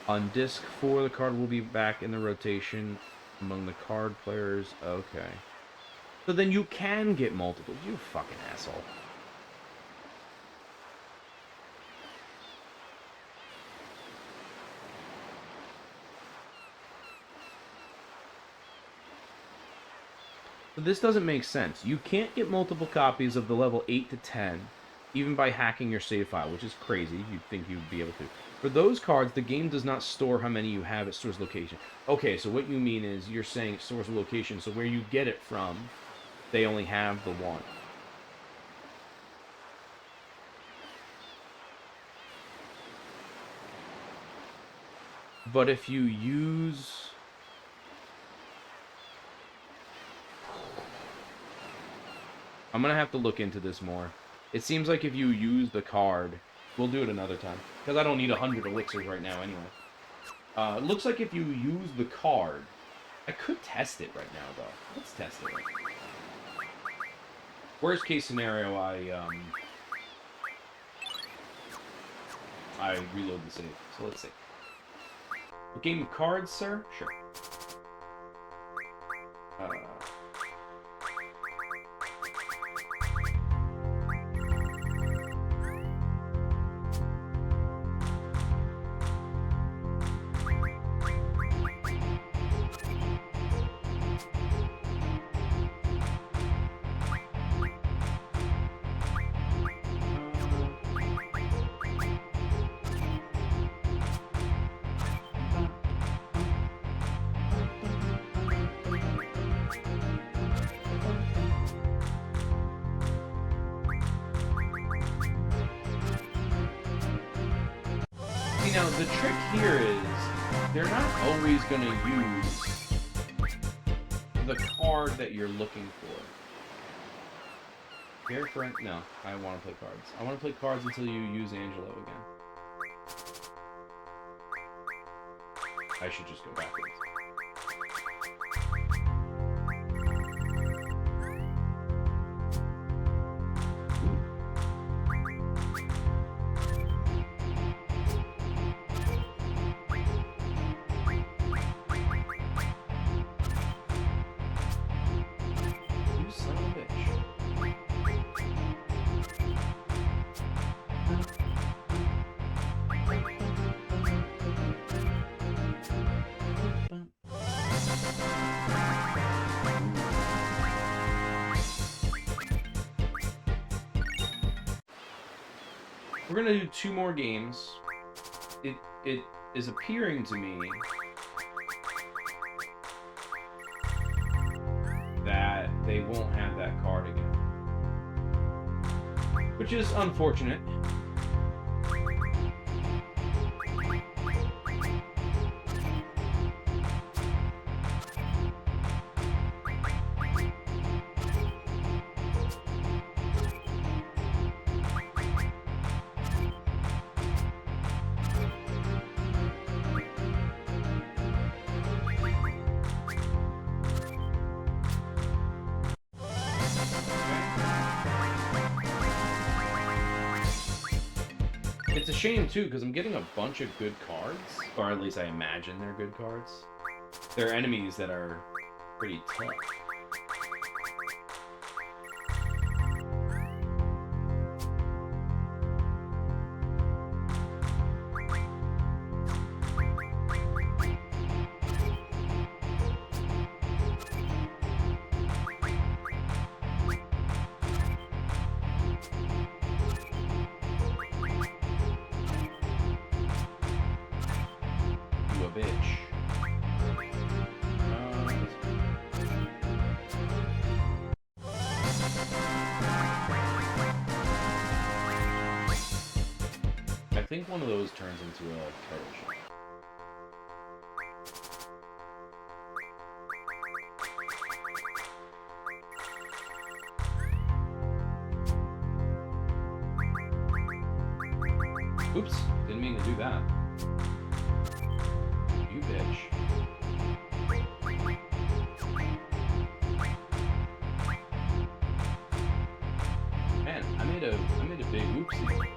on disc 4, the card will be back in the rotation among the card players. Okay. So then you can get multiples. You fucking asshole. But this doesn't make sense. You can't get multiple copies of the level 8 to 10, even by hacking your save file, which is crazy. You'd think you'd be able to. For those cards, the game does not store how many you have. It stores location. Okay, so what you mean is you're saying it stores a location, so where you get it from, they only have the one. But if you use... I'm going to have to look into this more. It seems like if you use the card... We'll do it another time. Because I don't need 100 elixirs right now anyway. It looks like if you use the card... I could test it right now, though. Let's test it right now. Worst case scenario, I reload the save. So let's see. A game of cards, sir? Sure. Now, the trick here is, they're not always going to use the card that you're looking for. Care for... No, I want to play cards. I want to play cards until you use Angelo again. I should just go backwards. We're gonna do 2 more games. It is appearing to me that they won't have that card again, which is unfortunate. It's a shame, too, because I'm getting a bunch of good cards. Or at least I imagine they're good cards. They're enemies that are pretty tough. Bitch. I think one of those turns into a turtle shell. Oops, didn't mean to do that. You bitch. Man, I made a big oopsie.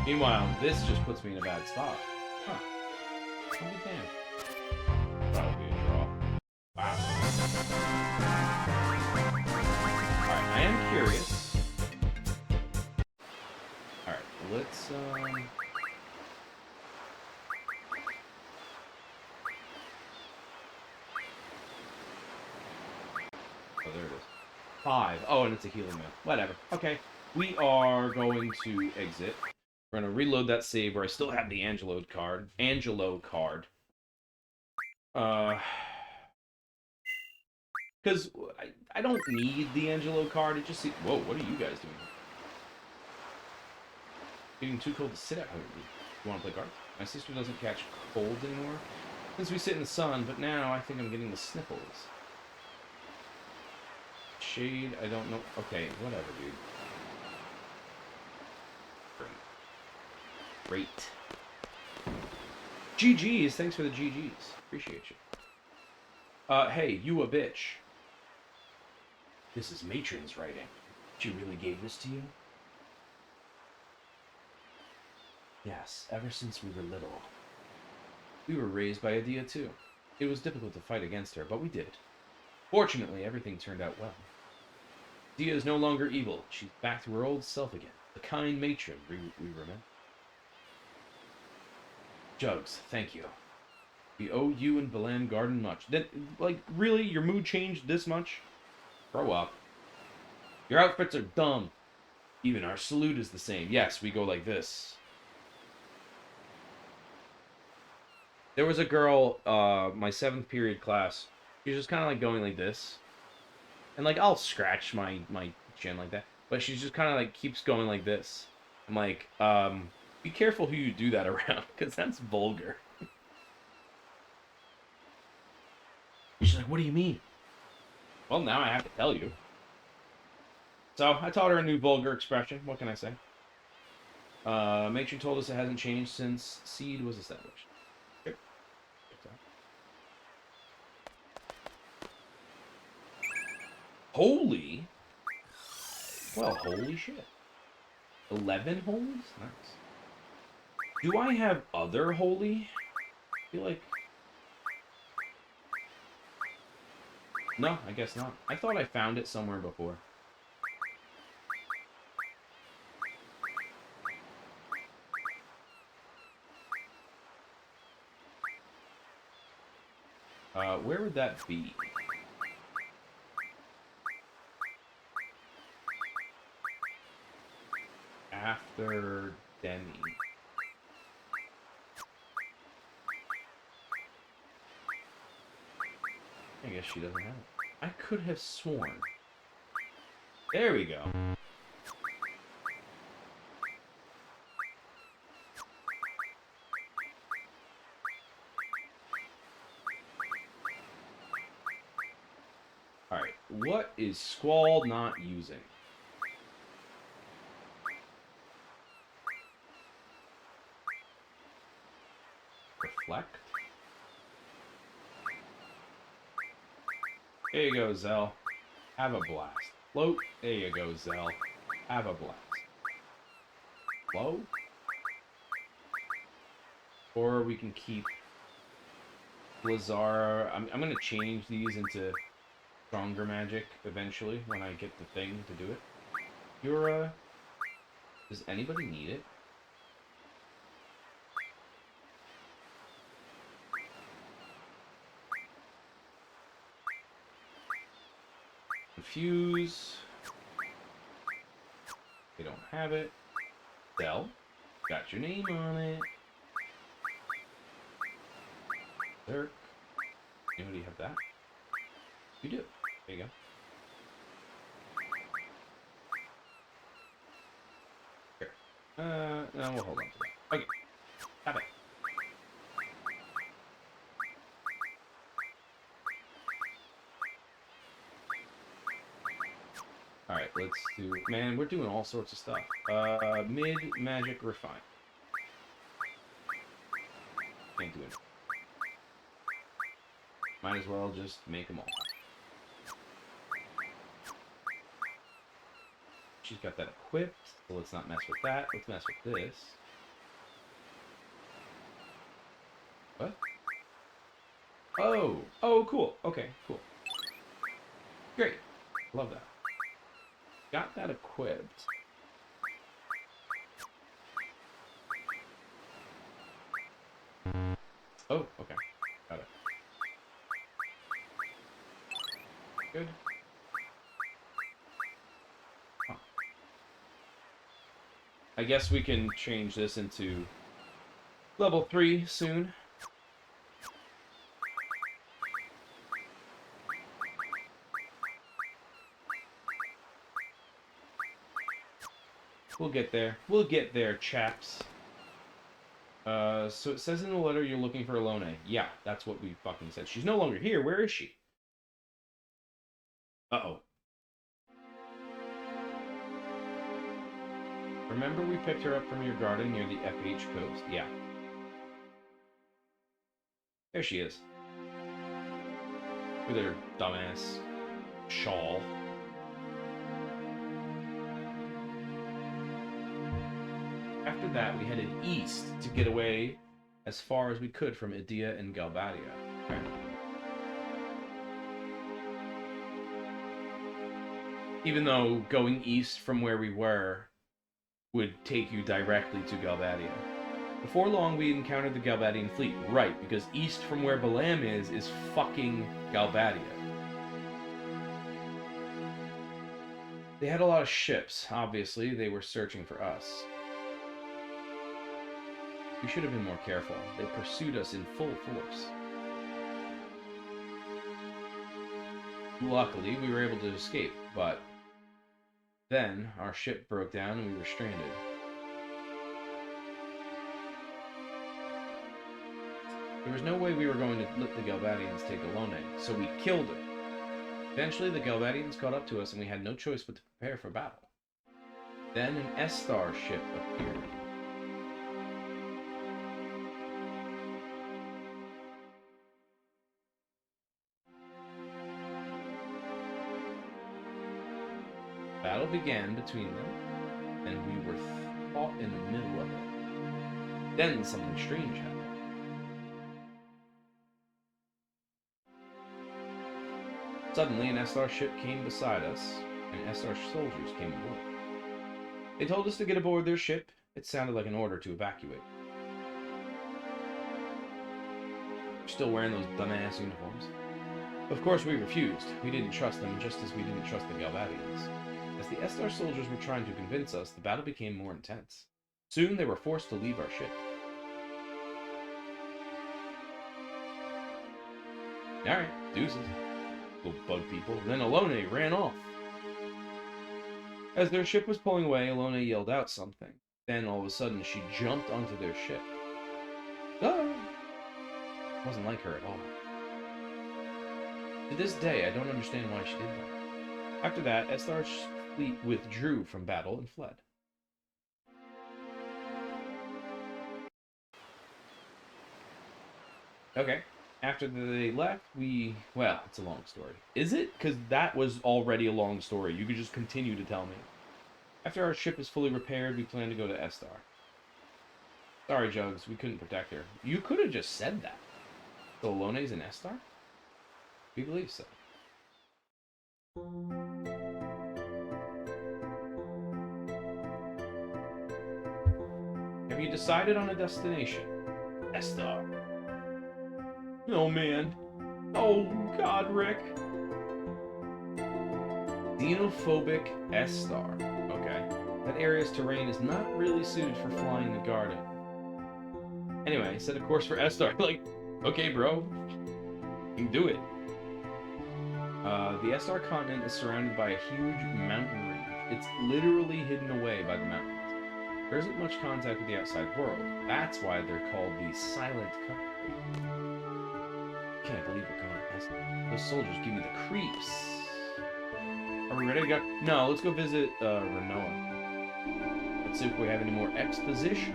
Meanwhile, this just puts me in a bad spot. Huh. I'll be damned. That'll be a draw. Wow. Alright, I am curious. Alright, let's, Oh, there it is. 5. Oh, and it's a healing man. Whatever. Okay. We are going to exit. We're going to reload that save where I still have the Angelo card. Because I don't need the Angelo card. It just... Whoa, what are you guys doing? Getting too cold to sit at home. You want to play cards? My sister doesn't catch colds anymore since we sit in the sun, but now I think I'm getting the sniffles. Shade, I don't know. Okay, whatever, dude. Great. GG's, thanks for the GG's. Appreciate you. Hey, you a bitch. This is Matron's writing. She really gave this to you? Yes, ever since we were little. We were raised by Adia too. It was difficult to fight against her, but we did. Fortunately, everything turned out well. Adia is no longer evil. She's back to her old self again. The kind matron we remember. Jugs, thank you. We owe you and Balan Garden much. Then, like, really? Your mood changed this much? Grow up. Your outfits are dumb. Even our salute is the same. Yes, we go like this. There was a girl, my 7th period class. She was just kind of like going like this. And like, I'll scratch my chin like that. But she's just kind of like keeps going like this. I'm like, be careful who you do that around, because that's vulgar. She's like, what do you mean? Well, now I have to tell you. So, I taught her a new vulgar expression. What can I say? Matron told us it hasn't changed since Seed was established. Yep. Holy? Well, holy shit. 11 holies? Nice. Do I have other holy? I feel like... No, I guess not. I thought I found it somewhere before. Where would that be? After Demi. I guess she doesn't have it. I could have sworn. There we go. Alright, what is Squall not using? Reflect? There you go, Zell. Have a blast. Float. There you go, Zell. Have a blast. Flow? Or we can keep Lazara. I'm going to change these into stronger magic eventually when I get the thing to do it. Yura. Does anybody need it? Confuse. They don't have it. Dell. Got your name on it. Dirk. Anybody have that? You do. There you go. Here. No, we'll hold on to that. Okay. Have it. Alright, let's do... Man, we're doing all sorts of stuff. Mid, magic, refine. Can't do it. Might as well just make them all. She's got that equipped, so let's not mess with that. Let's mess with this. What? Oh! Oh, cool. Okay, cool. Great. Love that. Got that equipped. Oh, okay. Got it. Good. I guess we can change this into level 3 soon. We'll get there. We'll get there, chaps. So it says in the letter you're looking for Alone. Yeah, that's what we fucking said. She's no longer here. Where is she? Uh-oh. Remember we picked her up from your garden near the FH coast? Yeah. There she is. With her dumbass shawl. After that, we headed east to get away as far as we could from Idia and Galbadia. Okay. Even though going east from where we were would take you directly to Galbadia. Before long, we encountered the Galbadian fleet. Right, because east from where Balam is fucking Galbadia. They had a lot of ships. Obviously, they were searching for us. We should have been more careful. They pursued us in full force. Luckily, we were able to escape, but then our ship broke down and we were stranded. There was no way we were going to let the Galbadians take Alone, so we killed her. Eventually, the Galbadians caught up to us and we had no choice but to prepare for battle. Then an S-Star ship appeared. Battle began between them, and we were caught in the middle of it. Then something strange happened. Suddenly, an S-Star ship came beside us, and S-Star soldiers came aboard. They told us to get aboard their ship. It sounded like an order to evacuate. We're still wearing those dumbass uniforms. Of course, we refused. We didn't trust them, just as we didn't trust the Galbadians. As the S-Star soldiers were trying to convince us, the battle became more intense. Soon, they were forced to leave our ship. Alright, deuces. Little bug people. Then Alone ran off. As their ship was pulling away, Alone yelled out something. Then, all of a sudden, she jumped onto their ship. Ah! It wasn't like her at all. To this day, I don't understand why she did that. After that, S-Star's fleet withdrew from battle and fled. Okay. After they left, well, it's a long story. Is it? Because that was already a long story. You could just continue to tell me. After our ship is fully repaired, we plan to go to S-Star. Sorry, Jugs, we couldn't protect her. You could have just said that. So Alone's in S-Star? We believe so. Have you decided on a destination? S-Star. Oh, man. Oh, God, Rick. Xenophobic S-Star. Okay. That area's terrain is not really suited for flying the garden. Anyway, set a course for S-Star. Like, okay, bro. You can do it. The S-Star continent is surrounded by a huge mountain range. It's literally hidden away by the mountains. There isn't much contact with the outside world. That's why they're called the Silent Country. Can't believe we're going to S-Star. Those soldiers give me the creeps. Are we ready to go? No, let's go visit Renoa. Let's see if we have any more exposition.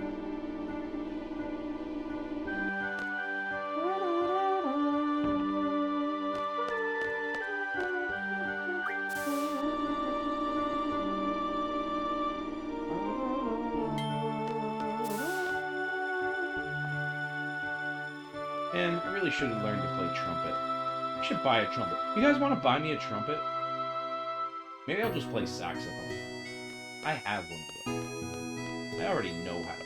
And I really should have learned to play trumpet. I should buy a trumpet. You guys want to buy me a trumpet? Maybe I'll just play saxophone. I have one of those. I already know how to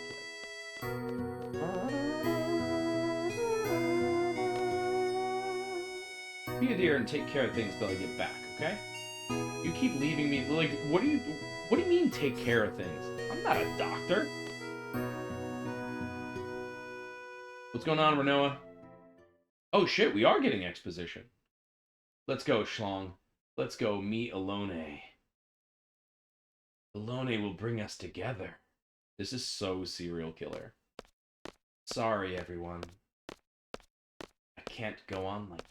play. Be a dear and take care of things till I get back, okay? You keep leaving me? Like, what do you mean take care of things? I'm not a doctor. What's going on, Renoa? Oh shit, we are getting exposition. Let's go, Schlong. Let's go meet Alone. Alone will bring us together. This is so serial killer. Sorry, everyone. I can't go on like this.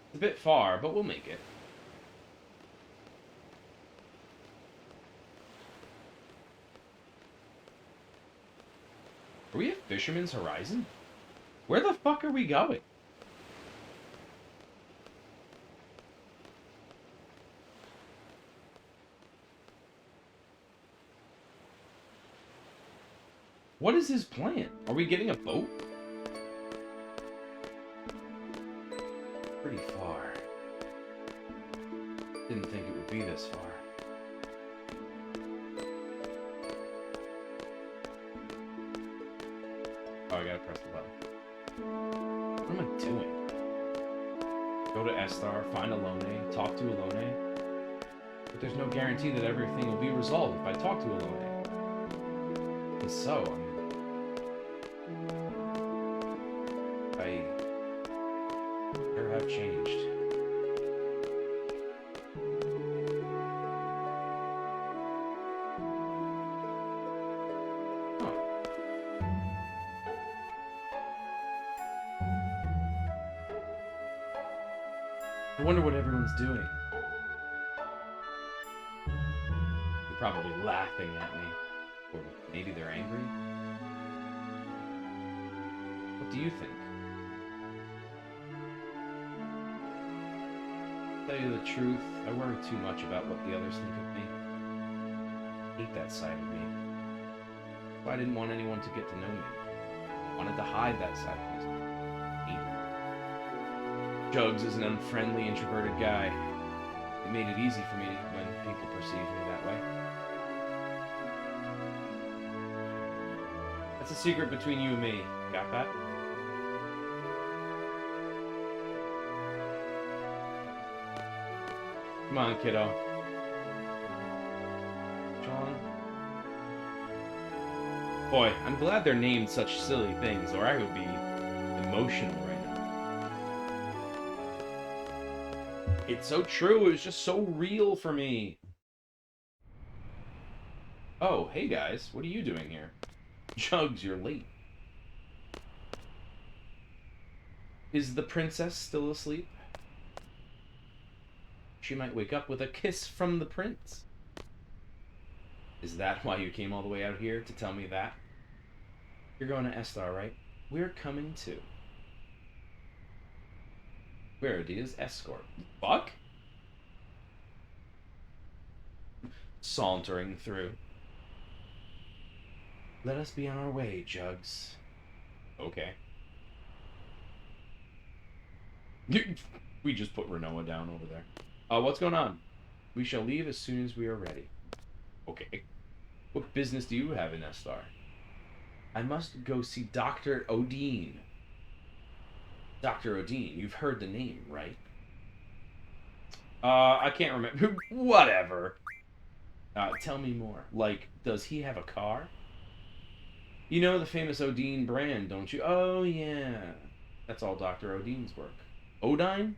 It's a bit far, but we'll make it. Are we at Fisherman's Horizon? Where the fuck are we going? What is his plan? Are we getting a boat? Pretty far. Didn't think it would be this far. Oh, I gotta press the button. What am I doing? Go to Estar, find Alone, talk to Alone. But there's no guarantee that everything will be resolved if I talk to Alone. And so, I sure have changed. I wonder what everyone's doing. They're probably laughing at me. Or maybe they're angry. What do you think? To tell you the truth, I worry too much about what the others think of me. I hate that side of me. So I didn't want anyone to get to know me. I wanted to hide that side of me. Jugs is an unfriendly, introverted guy. It made it easy for me when people perceive me that way. That's a secret between you and me. Got that? Come on, kiddo. John? Boy, I'm glad they're named such silly things, or I would be emotional right now. It's so true. It was just so real for me. Oh, hey guys. What are you doing here? Jugs, you're late. Is the princess still asleep? She might wake up with a kiss from the prince. Is that why you came all the way out here to tell me that? You're going to Estar, right? We're coming too. Veridia's escort. Fuck? Sauntering through. Let us be on our way, Jugs. Okay. We just put Renoa down over there. What's going on? We shall leave as soon as we are ready. Okay. What business do you have in Estar? I must go see Dr. Odin. Dr. Odin, you've heard the name, right? I can't remember. Whatever. Tell me more. Like, does he have a car? You know the famous Odin brand, don't you? Oh, yeah. That's all Dr. Odin's work. Odin?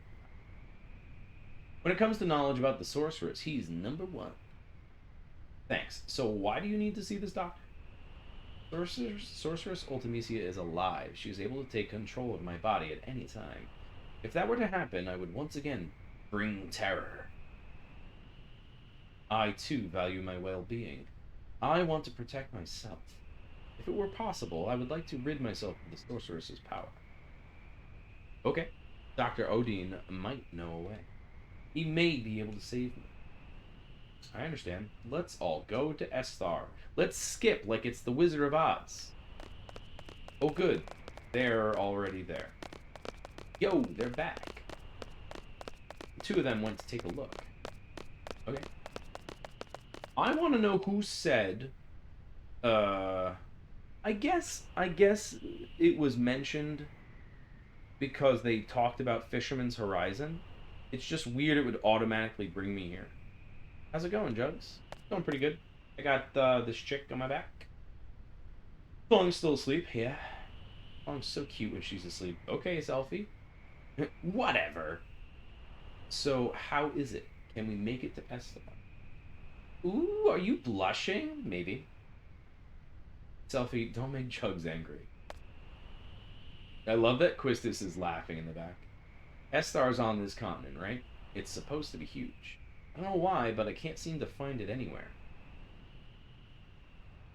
When it comes to knowledge about the sorceress, he's number one. Thanks. So why do you need to see this doctor? Sorceress Ultimisia is alive. She is able to take control of my body at any time. If that were to happen, I would once again bring terror. I, too, value my well-being. I want to protect myself. If it were possible, I would like to rid myself of the sorceress's power. Okay. Dr. Odin might know a way. He may be able to save me. I understand. Let's all go to Estar. Let's skip like it's the Wizard of Oz. Oh, good. They're already there. Yo, they're back. The two of them went to take a look. Okay. I want to know who said, I I guess it was mentioned because they talked about Fisherman's Horizon. It's just weird it would automatically bring me here. How's it going, Jugs? Going pretty good. I got this chick on my back. Song's still asleep, yeah. Song's so cute when she's asleep. Okay, selfie. Whatever. So, how is it? Can we make it to Esteban? Ooh, are you blushing? Maybe. Selfie, don't make Jugs angry. I love that Quistis is laughing in the back. Estar's on this continent, right? It's supposed to be huge. I don't know why, but I can't seem to find it anywhere.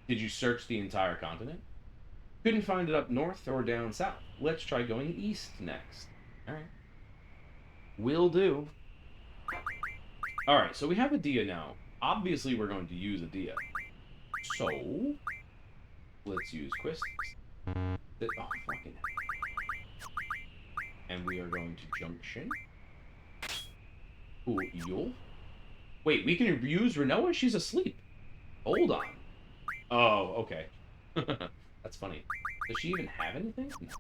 Did you search the entire continent? Couldn't find it up north or down south. Let's try going east next. Alright. Will do. Alright, so we have a Dia now. Obviously, we're going to use a Dia. So, let's use Quistis. Oh, fucking hell. And we are going to junction. Cool, Eel. Wait, we can use Renoa? She's asleep. Hold on. Oh, okay. That's funny. Does she even have anything? No.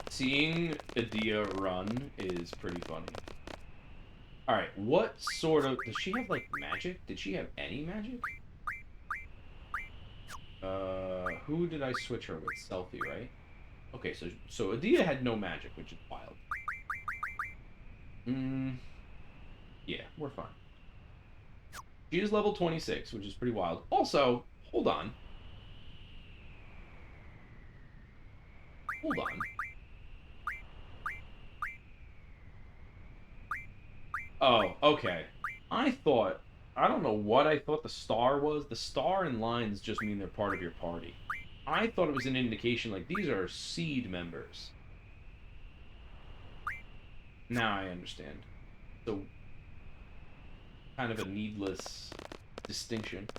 Seeing Adia run is pretty funny. Alright, what sort of... Does she have, like, magic? Did she have any magic? Who did I switch her with? Selfie, right? Okay, so Adia had no magic, which is wild. Yeah, we're fine. She is level 26, which is pretty wild. Also, hold on. Hold on. Oh, okay. I don't know what I thought the star was. The star and lines just mean they're part of your party. I thought it was an indication like these are seed members. Now I understand. So, kind of a needless distinction.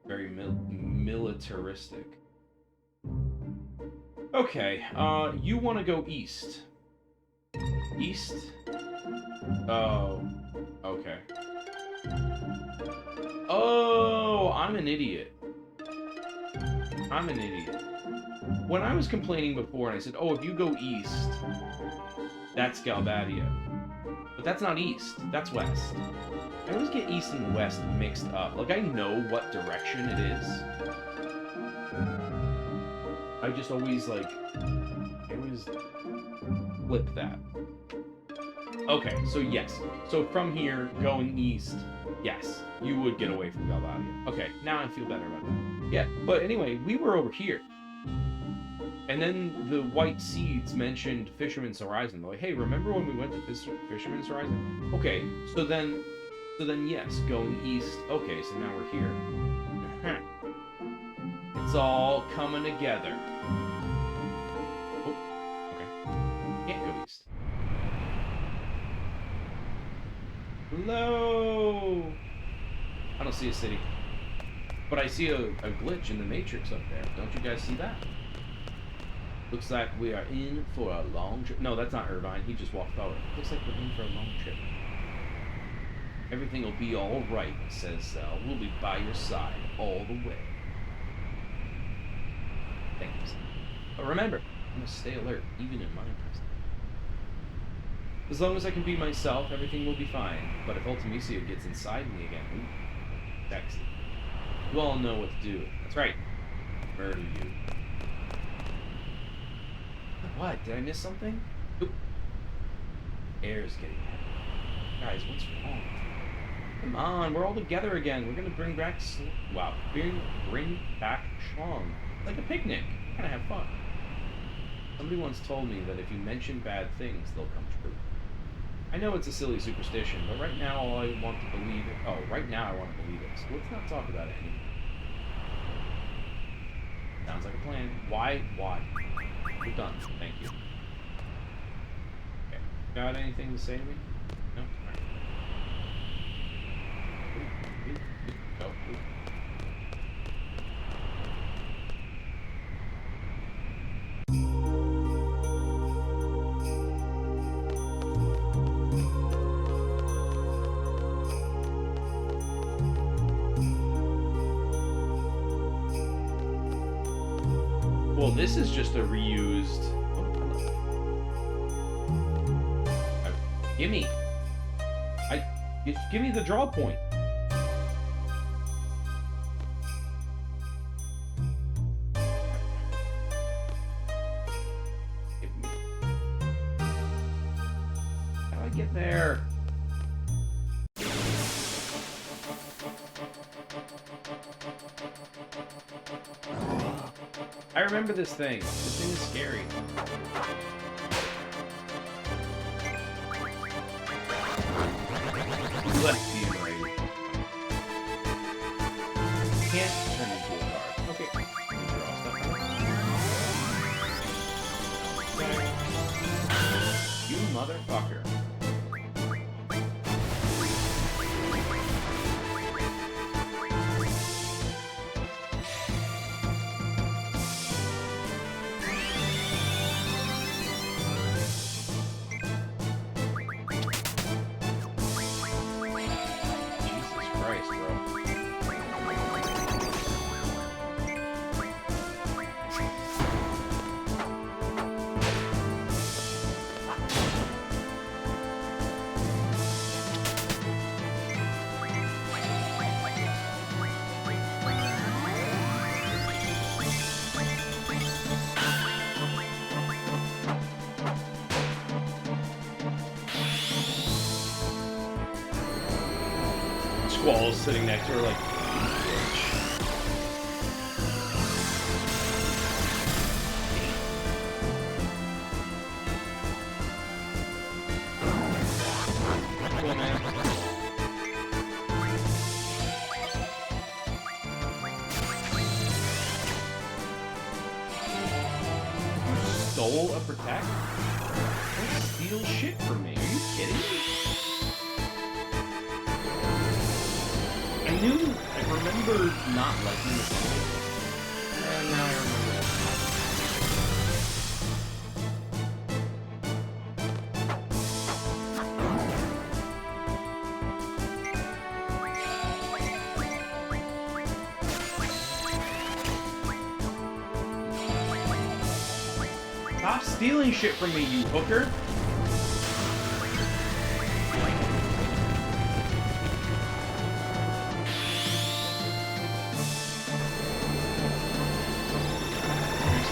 Very militaristic. Okay, you want to go east. East? Oh, okay. Oh, I'm an idiot. I'm an idiot. When I was complaining before and I said, oh, if you go east, that's Galbadia. But that's not east, that's west. I always get east and west mixed up. Like, I know what direction it is. I just always, like, I always flip that. Okay, so yes. So from here, going east, yes, you would get away from Galbadia. Okay, now I feel better about that. Yeah, but anyway, we were over here. And then the white seeds mentioned Fisherman's Horizon. They're like, hey, remember when we went to Fisherman's Horizon? Okay, so then yes, going east. Okay, so now we're here. It's all coming together. Oh, okay. Can't go east. Hello! I don't see a city. But I see a glitch in the Matrix up there. Don't you guys see that? Looks like we are in for a long trip. No, that's not Irvine. He just walked forward. Looks like we're in for a long trip. Everything will be all right, says Sal. We'll be by your side all the way. Thanks. But remember, I must stay alert, even in my presence. As long as I can be myself, everything will be fine. But if Ultimisia gets inside me again, ooh, sexy. You all know what to do. That's right. Murder you. What? Did I miss something? Oop. Air's getting heavy. Guys, what's wrong? Come on, we're all together again. We're gonna bring back bring back Schlong. Like a picnic. Gotta have fun. Somebody once told me that if you mention bad things, they'll come true. I know it's a silly superstition, but right now all I want to believe it. Oh, right now I want to believe it. So let's not talk about it anymore. Sounds like a plan. Why? We're done. Thank you. Okay. Got anything to say to me? No? Alright. Go. Well, this is just a reused... Gimme! Just give me the draw point. Give me. How do I get there? I remember this thing. This thing is scary. Left view, right? Can't turn into a card. Okay. Let me draw stuff out. You motherfucker. Squall's sitting next to her like, cool, man. You stole a protect? Don't steal shit from me. Are you kidding me? I remember not liking the song. And now I remember it. Stop stealing shit from me, you hooker!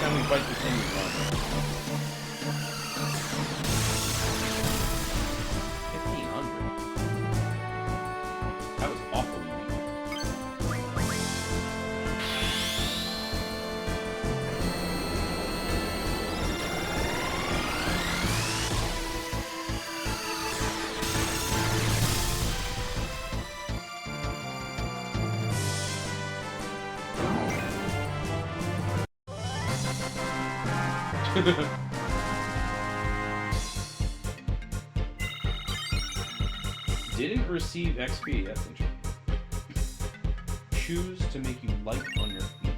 Time we fight this thing, we run. 1,500. That was awful. Didn't receive XP, that's interesting. Choose to make you light on your feet.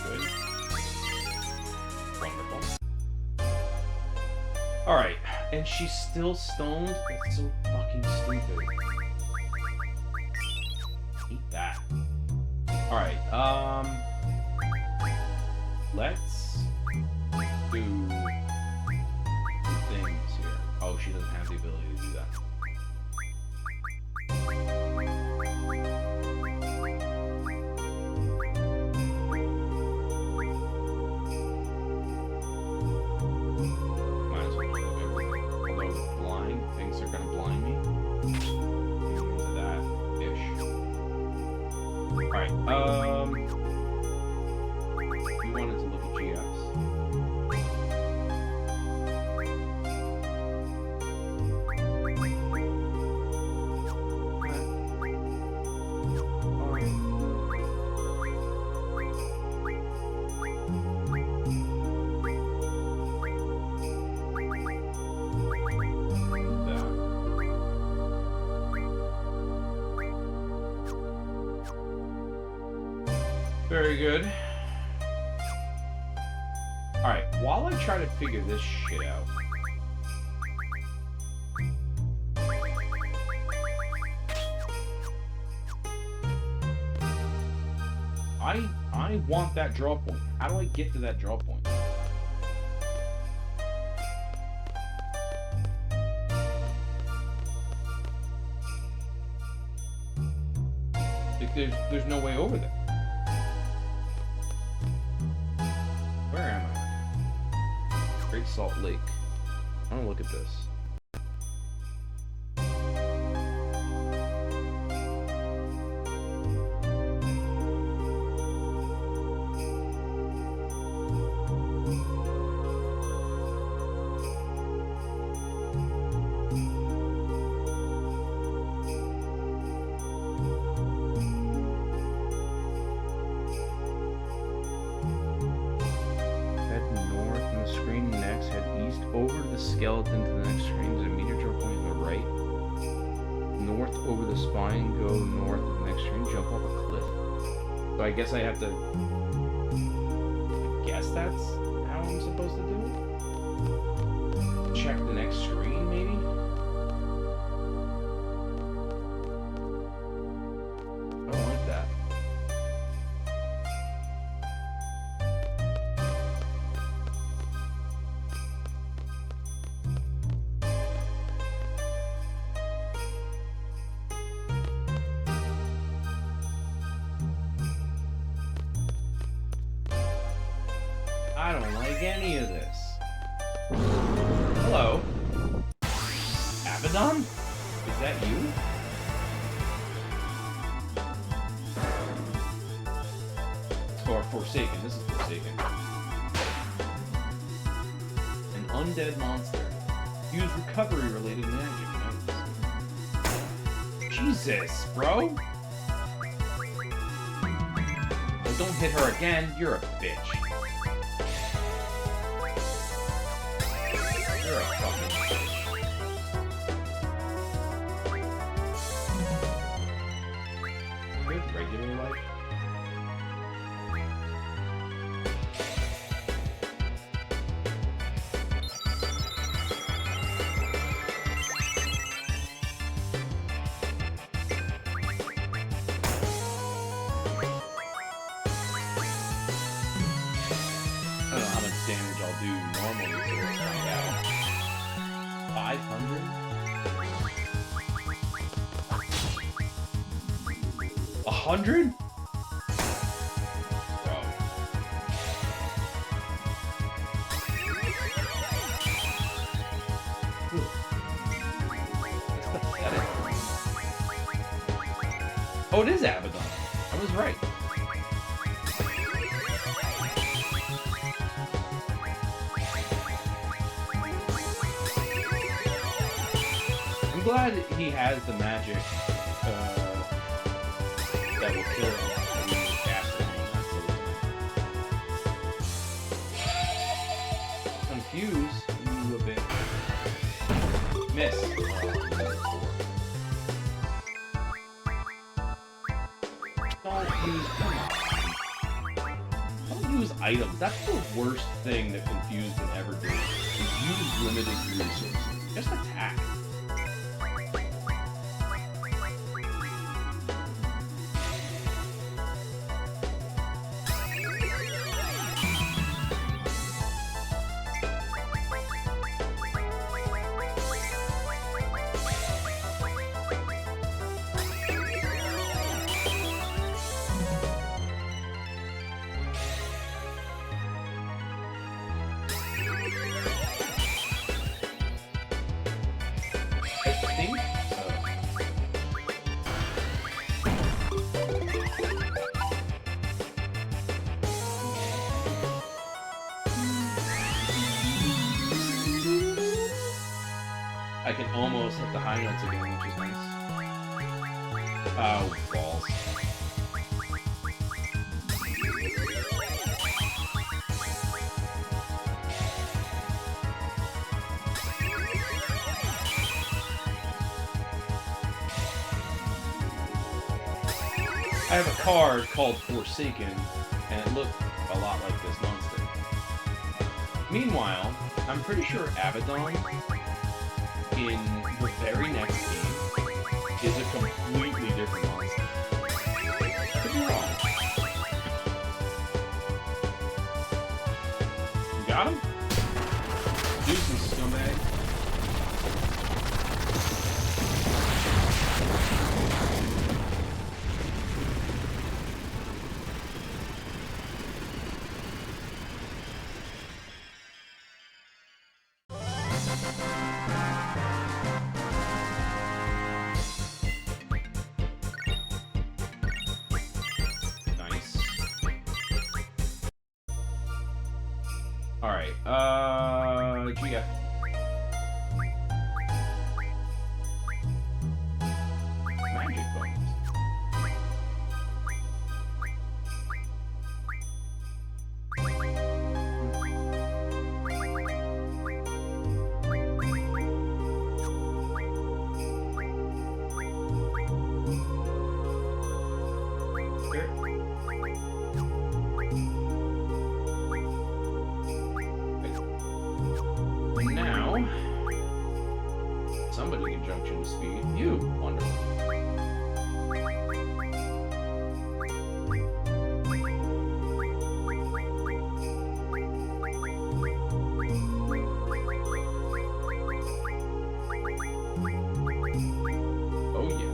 Good. Wonderful. Alright, and she's still stoned? That's so fucking stupid. Eat that. Alright, let's do things here. Oh, she doesn't have the ability to do that. Might as well just do everything. Although blind, things are gonna blind me. Into that ish. Alright, we wanted to look at GS. Very good. Alright, while I try to figure this shit out. I want that draw point. How do I get to that draw point? Like there's no way over there. Where am I? Great Salt Lake. I want to look at this. Skeleton to the next screen. There's a meteor draw point on the right. North over the spine, go north of the next screen, jump off a cliff. So I guess I have to... I guess that's how I'm supposed to do it? Check the next screen, maybe? I don't like that. I don't like any of this. Hello? Abaddon? Is that you? Or Forsaken. This is Forsaken. An undead monster. Use recovery-related magic. Jesus, bro! Well, don't hit her again. You're a bitch. You're a fucking bitch. Live regular life? I don't know how much damage I'll do normally, so let's find out. 500? 100? Bro. That's pathetic. Oh, it is Abaddon. I was right. I'm glad he has the magic that will kill him when you cast it. Confuse you a bit. Miss. Don't use, come on. Don't use items. That's the worst thing that Confuse can ever do. Is use limited resources. Just attack. I can almost hit the high notes again, which is nice. Oh, balls. I have a card called Forsaken, and it looked a lot like this monster. Meanwhile, I'm pretty sure Abaddon in the very next game is a completely different monster. Could be wrong. Got him? Do some scumbag. Alright, GF. Magic bonus. Now, somebody can junction to speed. You, wonderful. Oh yeah.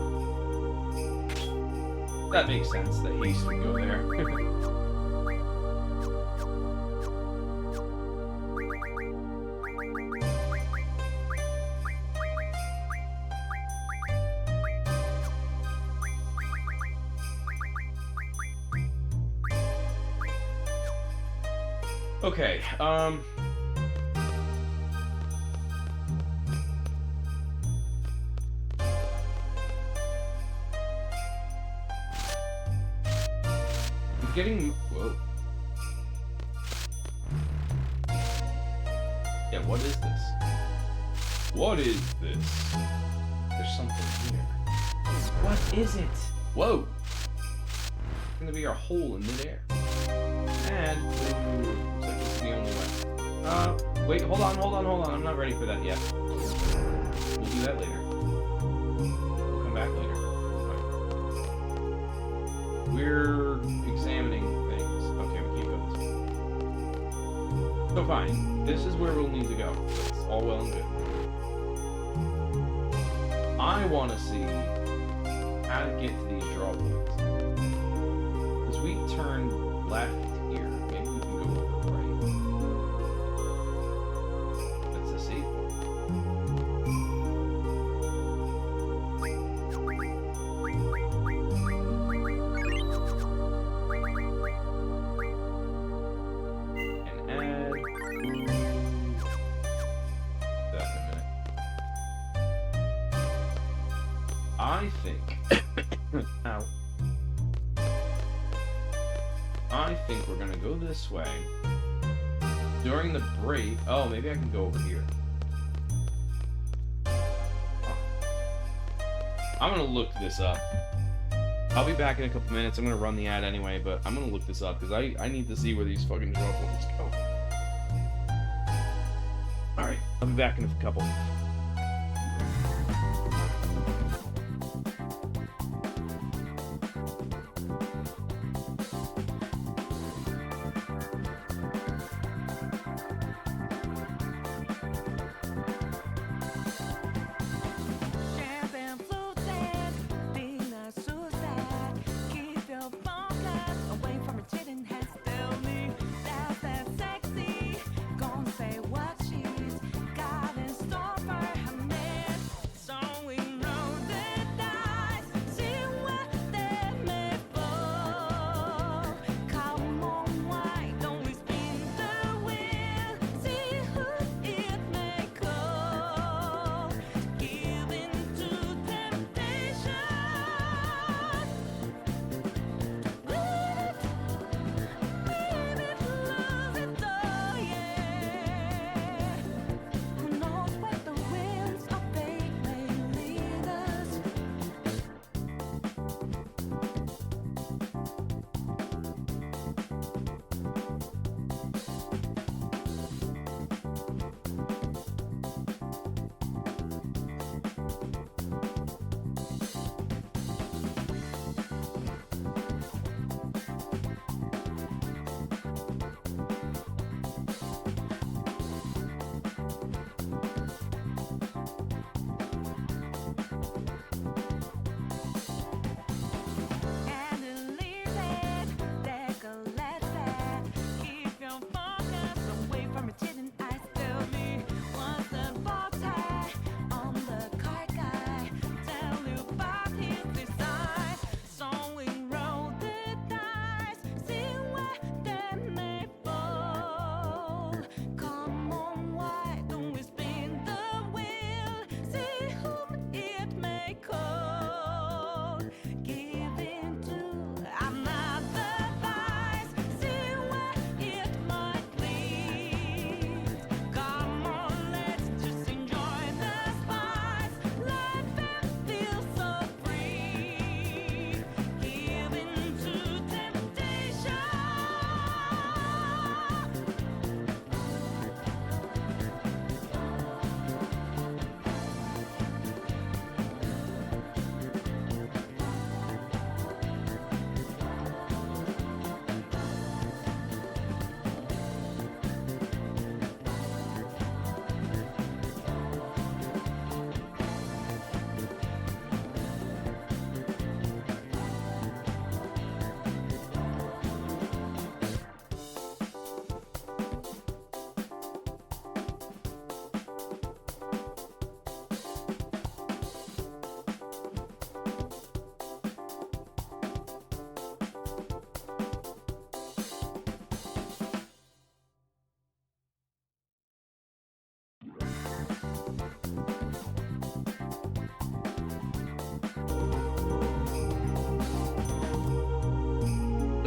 That makes sense, that haste would go there. Okay, I'm getting... Whoa. Yeah, what is this? What is this? There's something here. What is it? Whoa! It's gonna be our hole in midair. And... Ooh, looks like this is the only way. Wait, hold on. I'm not ready for that yet. We'll do that later. We'll come back later. Okay. We're examining things. Okay, we can't go this way. So fine. This is where we'll need to go. It's all well and good. I want to see how to get to these draw points. Because we turn left here. Maybe we can go over right. That's a safe point. And add. That in a minute. I think. Ow. I think we're gonna go this way. During the break... Oh, maybe I can go over here. I'm gonna look this up. I'll be back in a couple minutes. I'm gonna run the ad anyway, but I'm gonna look this up because I need to see where these fucking draw points go. Alright, I'll be back in a couple. Say what she's got in store for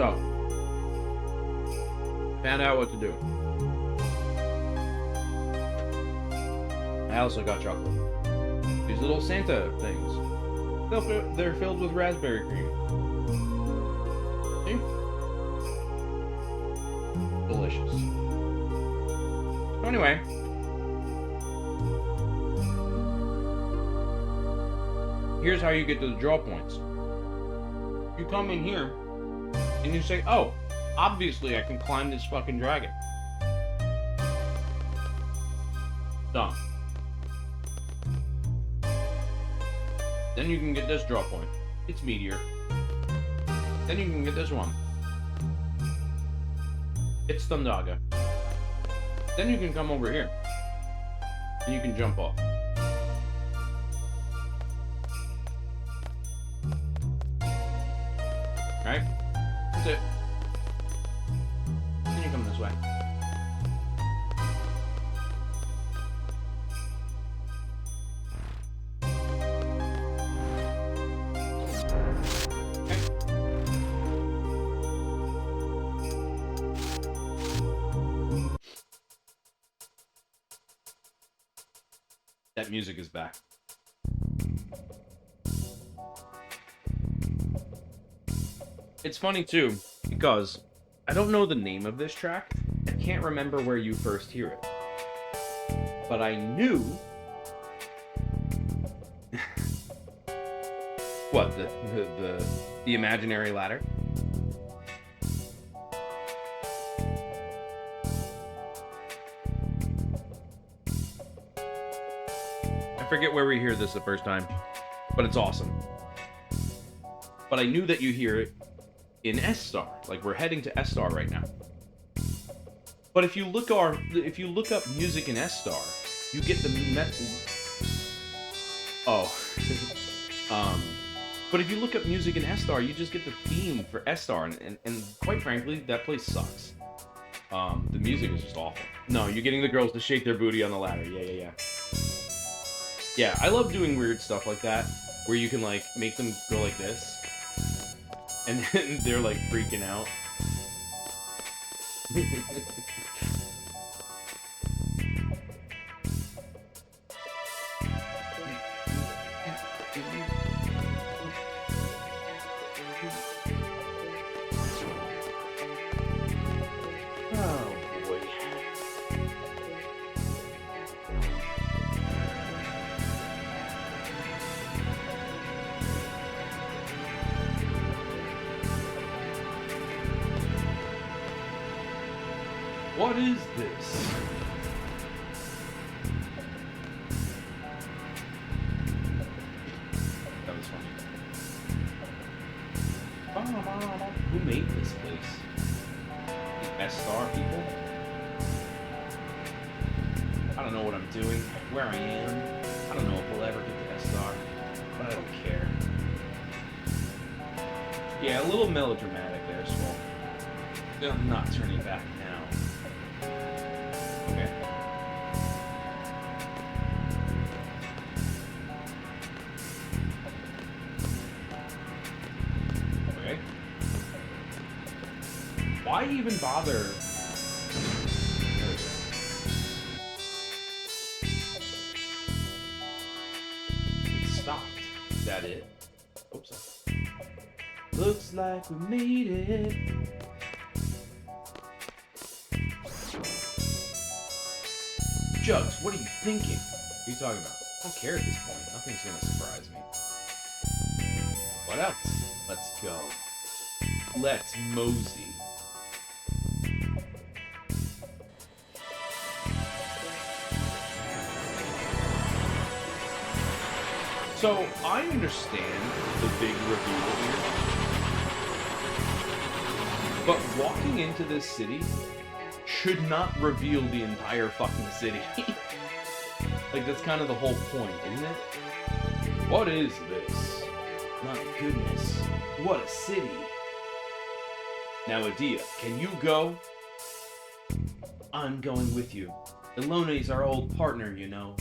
So, found out what to do. I also got chocolate. These little Santa things. They're filled with raspberry cream. See? Delicious. So anyway. Here's how you get to the draw points. You come in here, and you say, oh, obviously I can climb this fucking dragon. Done. Then you can get this draw point. It's meteor. Then you can get this one. It's Thundaga. Then you can come over here. And you can jump off. Right? That's it. Then you come this way. That music is back. It's funny too, because I don't know the name of this track. I can't remember where you first hear it. But I knew... What, the imaginary ladder? I forget where we hear this the first time, but it's awesome. But I knew that you hear it in S-Star, like we're heading to S-Star right now. But if you look up music in S-Star, you get the but if you look up music in S-Star, you just get the theme for S-Star, and quite frankly, that place sucks. The music is just awful. No, you're getting the girls to shake their booty on the ladder. Yeah. Yeah, I love doing weird stuff like that, where you can, like, make them go like this, and then they're, like, freaking out. Oh, boy. What is this? That was funny. Who made this place? The S-Star people? I don't know what I'm doing, where I am. I don't know if we'll ever get to S-Star, but I don't care. Yeah, a little melodramatic there, Swole. I'm not turning back now. Okay. Okay. Why even bother? There we go. It stopped. Is that it? Oops. Looks like we made it. Jugs, what are you thinking? What are you talking about? I don't care at this point. Nothing's gonna surprise me. What else? Let's go. Let's mosey. So, I understand the big reveal here. But walking into this city should not reveal the entire fucking city. Like, that's kind of the whole point, isn't it? What is this? My goodness, what a city. Now, Adia, can you go? I'm going with you. Elone's our old partner, you know.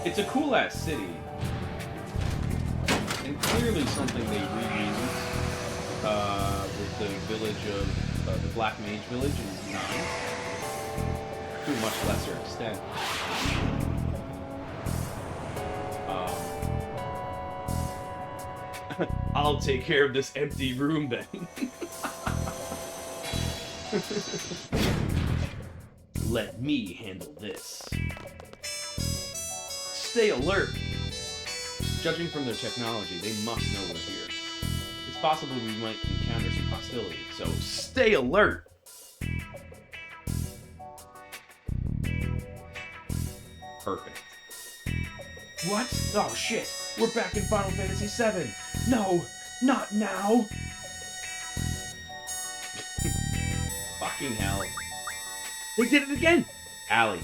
It's a cool-ass city. And clearly something they reused with the village of the Black Mage village in 9. To a much lesser extent. I'll take care of this empty room then. Let me handle this. Stay alert. Judging from their technology, they must know we're here. It's possible we might encounter some hostility, so stay alert. Perfect. What? Oh shit! We're back in Final Fantasy VII! No! Not now! Fucking hell. They did it again! Allie,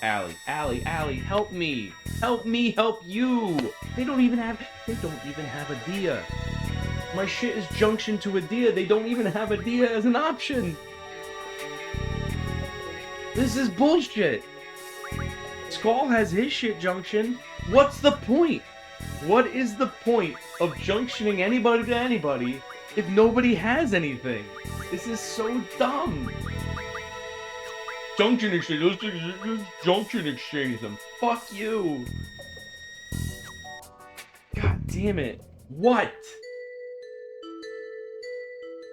help me! Help me help you! They don't even have a Dia. My shit is junction to a Dia. They don't even have a Dia as an option! This is bullshit! Skull has his shit junction. What's the point? What is the point of junctioning anybody to anybody if nobody has anything? This is so dumb. Junction exchange. Let's junction exchange them. Fuck you. God damn it. What?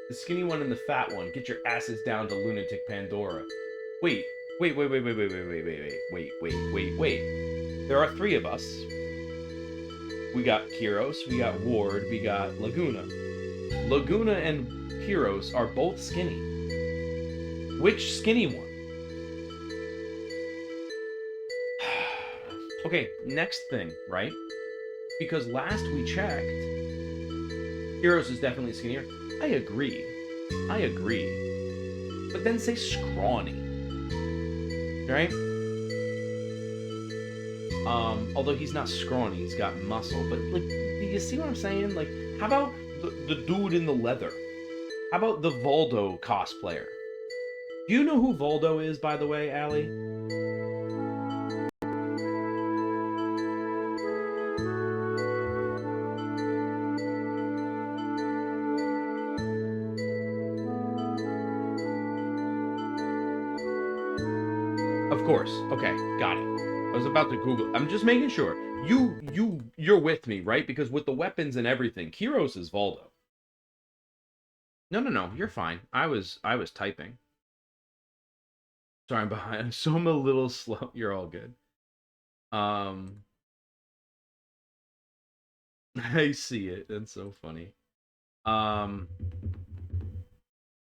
The skinny one and the fat one. Get your asses down to Lunatic Pandora. Wait. There are 3 of us. We got Kyros, we got Ward, we got Laguna. Laguna and Kyros are both skinny. Which skinny one? Okay, next thing, right? Because last we checked, Kyros is definitely skinnier. I agree. But then say scrawny. Right? Although he's not scrawny, he's got muscle. But, like, do you see what I'm saying? Like, how about the dude in the leather? How about the Voldo cosplayer? Do you know who Voldo is, by the way, Allie? Of course. Okay, got it. I was about to Google. I'm just making sure. You're with me, right? Because with the weapons and everything, Kyros is Voldo. No. You're fine. I was typing. Sorry, I'm behind. So I'm a little slow. You're all good. I see it. That's so funny. All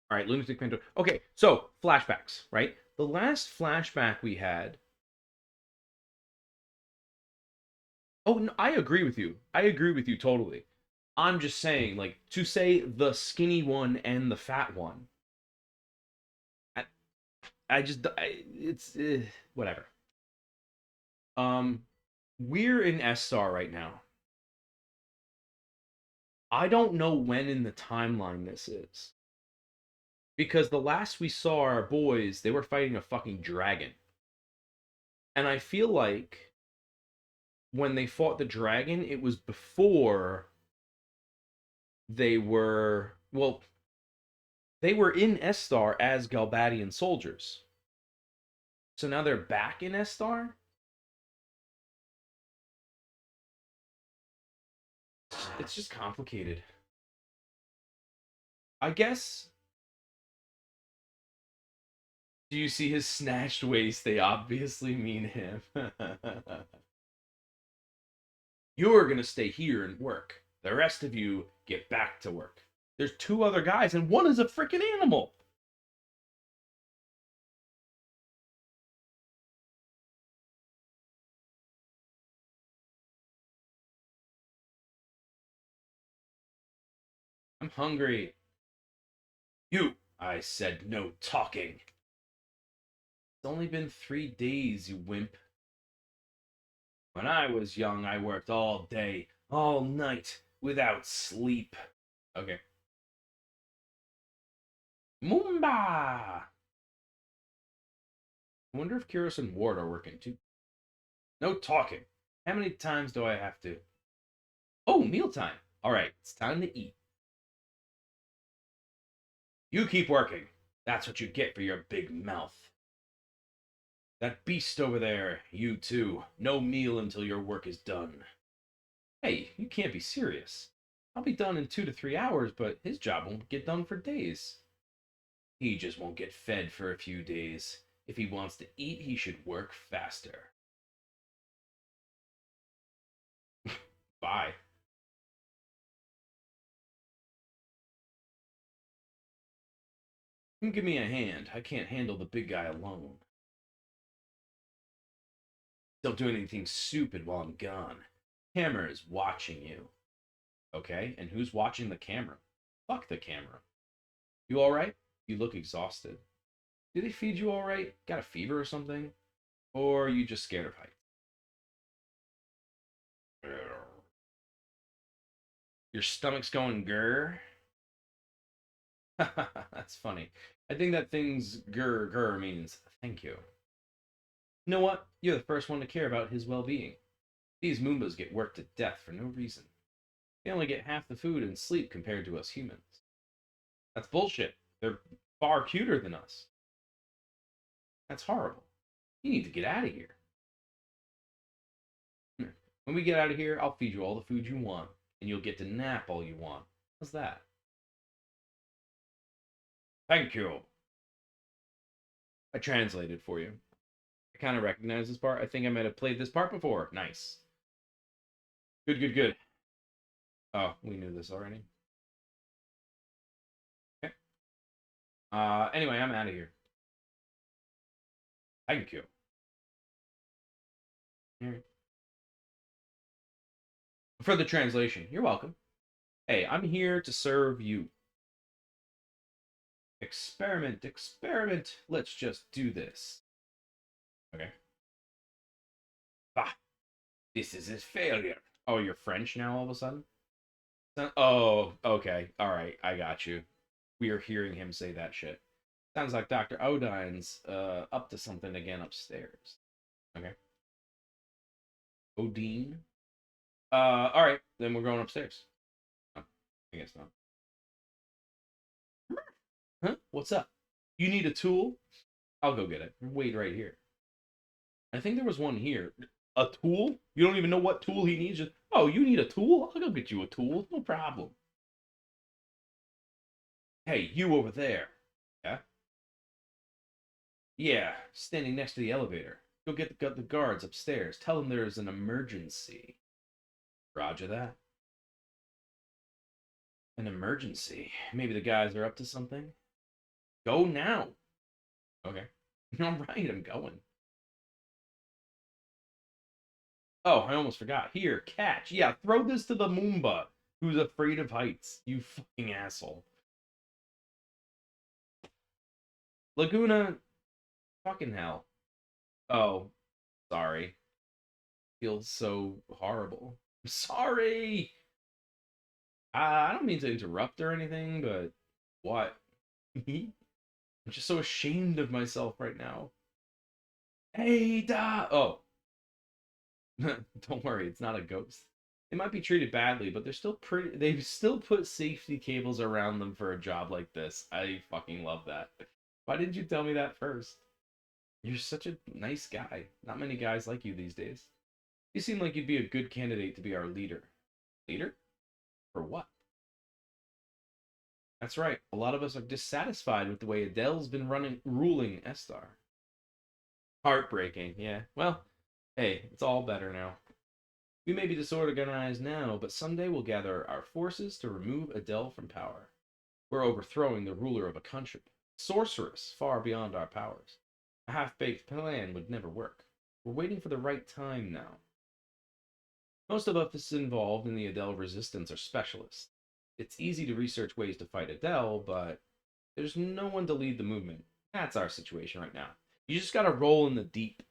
right, Lunatic Pandora. Okay, so flashbacks, right? The last flashback we had. Oh, no, I agree with you. Totally. I'm just saying, like, to say the skinny one and the fat one. It's whatever. We're in S-Star right now. I don't know when in the timeline this is. Because the last we saw our boys, they were fighting a fucking dragon. And I feel like when they fought the dragon, it was before they were... Well, they were in S-Star as Galbadian soldiers. So now they're back in S-Star? It's just complicated. I guess... Do you see his snatched waist? They obviously mean him. You're gonna stay here and work. The rest of you get back to work. There's 2 other guys, and one is a freaking animal. I'm hungry. You, I said no talking. It's only been 3 days, you wimp. When I was young, I worked all day, all night, without sleep. Okay. Moomba! I wonder if Kyros and Ward are working too. No talking. How many times do I have to? Oh, mealtime. All right, it's time to eat. You keep working. That's what you get for your big mouth. That beast over there, you too. No meal until your work is done. Hey, you can't be serious. I'll be done in 2 to 3 hours, but his job won't get done for days. He just won't get fed for a few days. If he wants to eat, he should work faster. Bye. Give me a hand. I can't handle the big guy alone. Don't do anything stupid while I'm gone. Camera is watching you. Okay, and who's watching the camera? Fuck the camera. You alright? You look exhausted. Do they feed you alright? Got a fever or something? Or are you just scared of heights? Your stomach's going grr? That's funny. I think that thing's grr grr means thank you. You know what? You're the first one to care about his well being. These Moombas get worked to death for no reason. They only get half the food and sleep compared to us humans. That's bullshit. They're far cuter than us. That's horrible. You need to get out of here. When we get out of here, I'll feed you all the food you want, and you'll get to nap all you want. How's that? Thank you. I translated for you. I kind of recognize this part. I think I might have played this part before. Nice. Good, good, good. Oh, we knew this already. Okay. Anyway, I'm out of here. Thank you. For the translation, you're welcome. Hey, I'm here to serve you. Experiment, experiment. Let's just do this. Okay. Ah, this is a failure. Oh, you're French now all of a sudden? Oh, okay. All right, I got you. We are hearing him say that shit. Sounds like Dr. Odine's up to something again upstairs. Okay. Odine? All right, then we're going upstairs. Oh, I guess not. Huh? What's up? You need a tool? I'll go get it. Wait right here. I think there was one here. A tool? You don't even know what tool he needs? Just, oh, you need a tool? I'll go get you a tool. No problem. Hey, you over there. Yeah? Yeah, standing next to the elevator. Go get the guards upstairs. Tell them there's an emergency. Roger that. An emergency. Maybe the guys are up to something. Go now. Okay. All right, I'm going. Oh, I almost forgot. Here, catch. Yeah, throw this to the Moomba, who's afraid of heights. You fucking asshole. Laguna, fucking hell. Oh, sorry. Feels so horrible. I'm sorry. I don't mean to interrupt or anything, but what? I'm just so ashamed of myself right now. Hey, da. Oh, don't worry, it's not a ghost. They might be treated badly, but they're still pretty. They've still put safety cables around them for a job like this. I fucking love that. Why didn't you tell me that first? You're such a nice guy. Not many guys like you these days. You seem like you'd be a good candidate to be our leader. Leader? For what? That's right. A lot of us are dissatisfied with the way Adele's been ruling Estar. Heartbreaking, yeah. Well, hey, it's all better now. We may be disorganized now, but someday we'll gather our forces to remove Adele from power. We're overthrowing the ruler of a country. Sorceress far beyond our powers. A half-baked plan would never work. We're waiting for the right time now. Most of us involved in the Adele resistance are specialists. It's easy to research ways to fight Adele, but there's no one to lead the movement. That's our situation right now. You just gotta roll in the deep.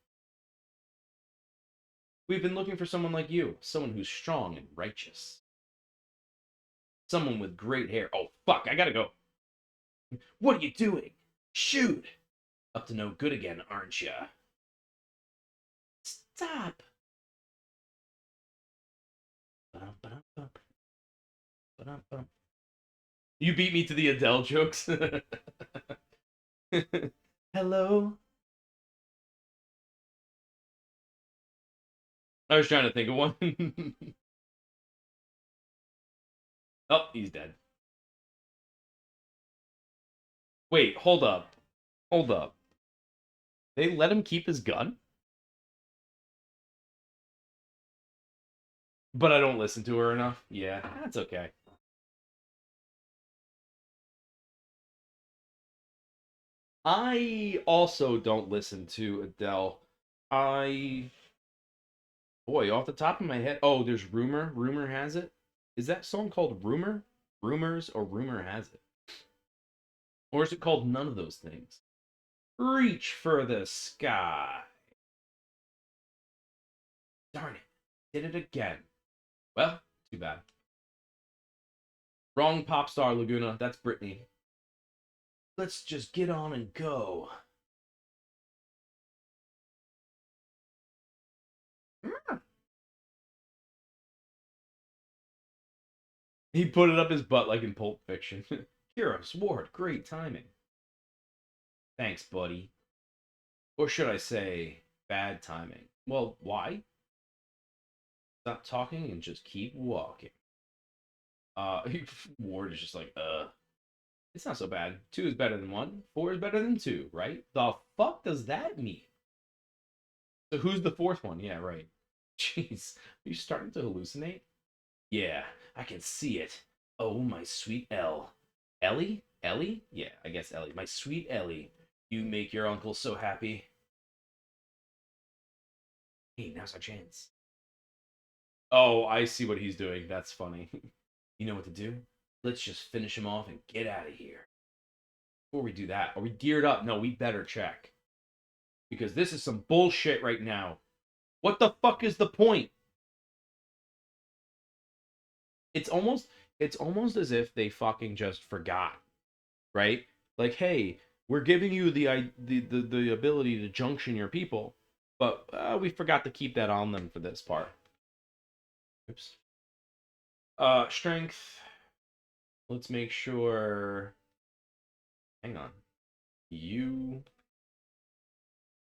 We've been looking for someone like you, someone who's strong and righteous. Someone with great hair. Oh, fuck, I gotta go. What are you doing? Shoot! Up to no good again, aren't ya? Stop! You beat me to the Adele jokes. Hello. I was trying to think of one. Oh, he's dead. Wait, hold up. Hold up. They let him keep his gun? But I don't listen to her enough. Yeah, that's okay. I also don't listen to Adele. I Boy, off the top of my head, oh, there's Rumor. Rumor has it. Is that song called Rumor? Rumors or Rumor has it? Or is it called none of those things? Reach for the sky. Darn it. Did it again. Well, too bad. Wrong pop star, Laguna. That's Britney. Let's just get on and go. He put it up his butt like in Pulp Fiction. Kira, Sword, great timing. Thanks, buddy. Or should I say, bad timing? Well, why? Stop talking and just keep walking. Uh, Ward is just like, it's not so bad. 2 is better than 1. 4 is better than 2, right? The fuck does that mean? So who's the 4th one? Yeah, right. Jeez, are you starting to hallucinate? Yeah, I can see it. Oh, my sweet Elle. Ellie? Ellie? Yeah, I guess Ellie. My sweet Ellie. You make your uncle so happy. Hey, now's our chance. Oh, I see what he's doing. That's funny. You know what to do? Let's just finish him off and get out of here. Before we do that, are we geared up? No, we better check. Because this is some bullshit right now. What the fuck is the point? It's almost it's almost as if they fucking just forgot, right? Like, hey, we're giving you the ability to junction your people, but we forgot to keep that on them for this part. Oops. Strength. Let's make sure. Hang on. You.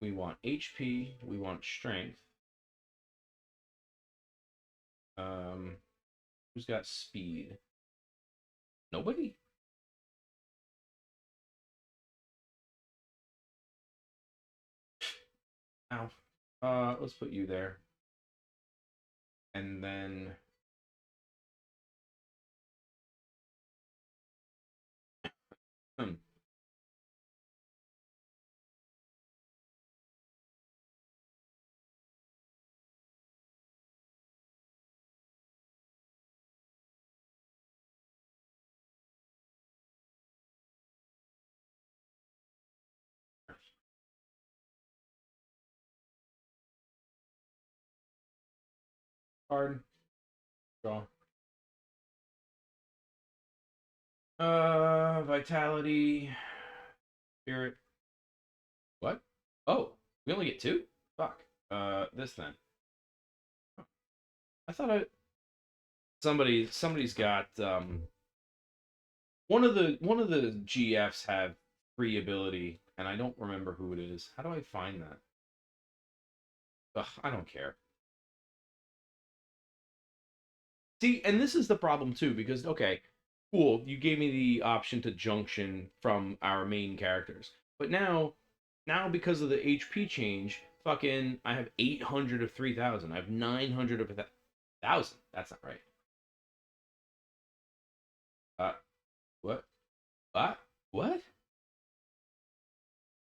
We want HP. We want strength. Who's got speed? Nobody? Ow. Let's put you there. And then hmm. Card. Draw. Vitality. Spirit. What? Oh, we only get 2? Fuck. This then. I thought somebody's got one of the GFs have free ability, and I don't remember who it is. How do I find that? Ugh, I don't care. See, and this is the problem too, because okay, cool, you gave me the option to junction from our main characters, but now because of the HP change, fucking, I have 800 of 3,000. I have 900 of 1,000. That's not right. Uh, what? What? What?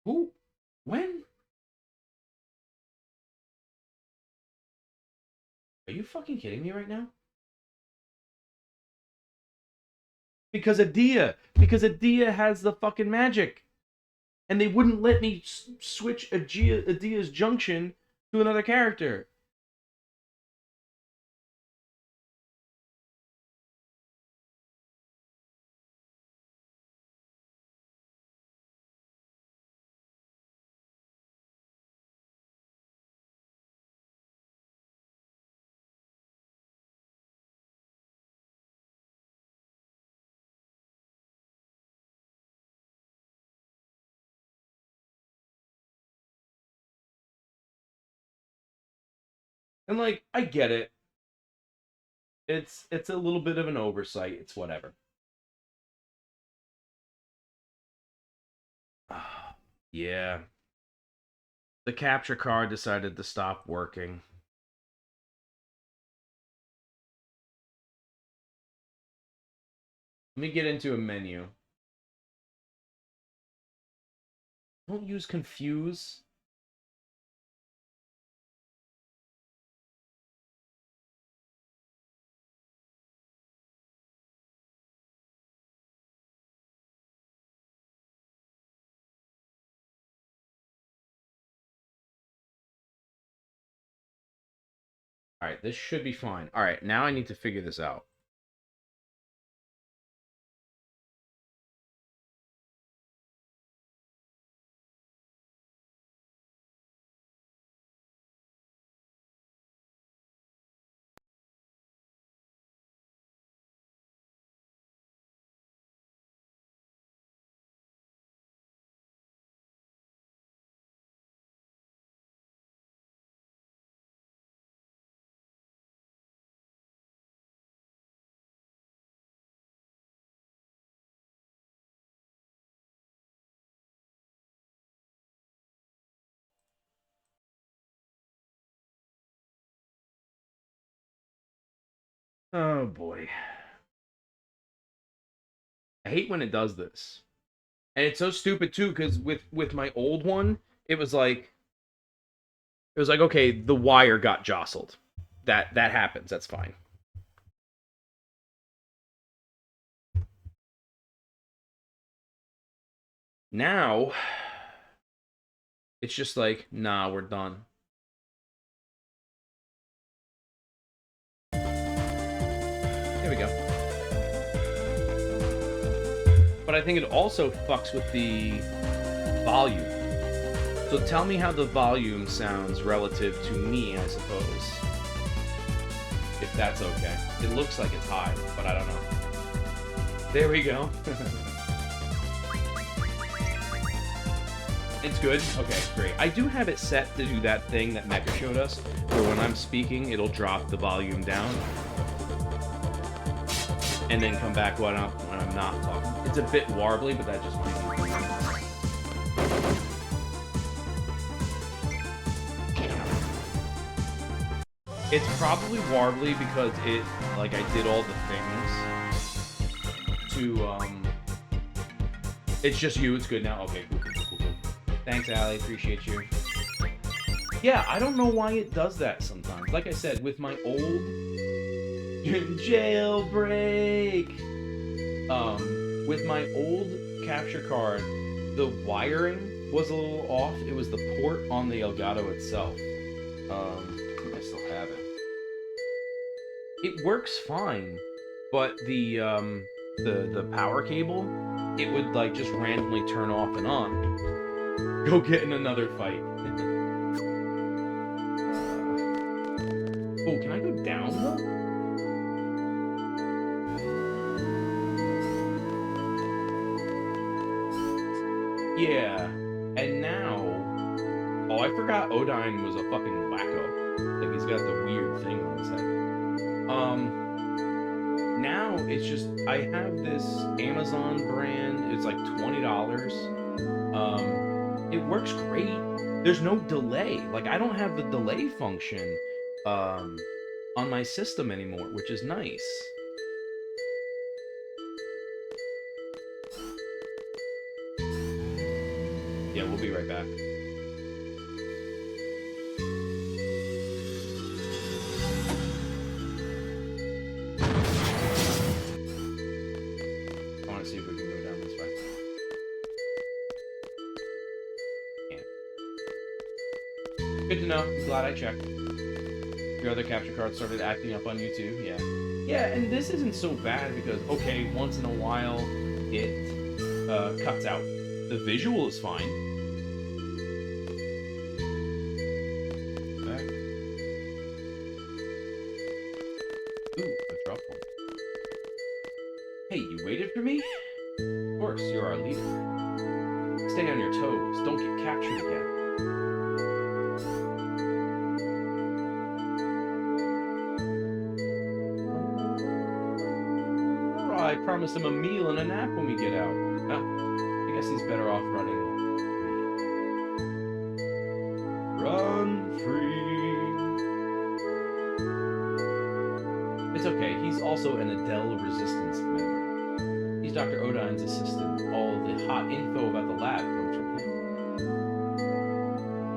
Who? When? Are you fucking kidding me right now? Because Adia has the fucking magic, and they wouldn't let me switch Adia's junction to another character. And, like, I get it. It's a little bit of an oversight. It's whatever. Yeah. The capture card decided to stop working. Let me get into a menu. Don't use confuse. All right, this should be fine. All right, now I need to figure this out. Oh boy. I hate when it does this. And it's so stupid too cuz with my old one, it was like okay, the wire got jostled. That happens. That's fine. Now it's just like, nah, we're done. There we go. But I think it also fucks with the volume. So tell me how the volume sounds relative to me, I suppose. If that's okay. It looks like it's high, but I don't know. There we go. It's good? Okay, great. I do have it set to do that thing that Mega showed us, where when I'm speaking, it'll drop the volume down. And then come back when I'm not talking. It's a bit warbly, but that just might be weird. It's probably warbly because I did all the things to, It's just you, it's good now? Okay, cool. Thanks, Allie, appreciate you. Yeah, I don't know why it does that sometimes. Like I said, with my old jailbreak, with my old capture card, the wiring was a little off. It was the port on the Elgato itself. I think I still have it. It works fine, but the power cable, it would like just randomly turn off and on. Go get in another fight. Oh, can I go down though? Yeah, and now... Oh, I forgot Odine was a fucking wacko. Like, he's got the weird thing on his head. Now, it's just... I have this Amazon brand. It's like $20. It works great. There's no delay. Like, I don't have the delay function, on my system anymore, which is nice. Yeah, we'll be right back. I want to see if we can go down this way. Can't. Good to know. I'm glad I checked. Your other capture card started acting up on you too. Yeah. Yeah, and this isn't so bad because, okay, once in a while it cuts out. The visual is fine. Okay. Ooh, a drop one. Hey, you waited for me? Of course, you're our leader. Stay on your toes. Don't get captured again. I promised him a meal and a nap when we get out. Well, I guess he's better off running free. Run free. It's okay, he's also an Adele Resistance member. He's Dr. Odine's assistant. All the hot info about the lab comes from him.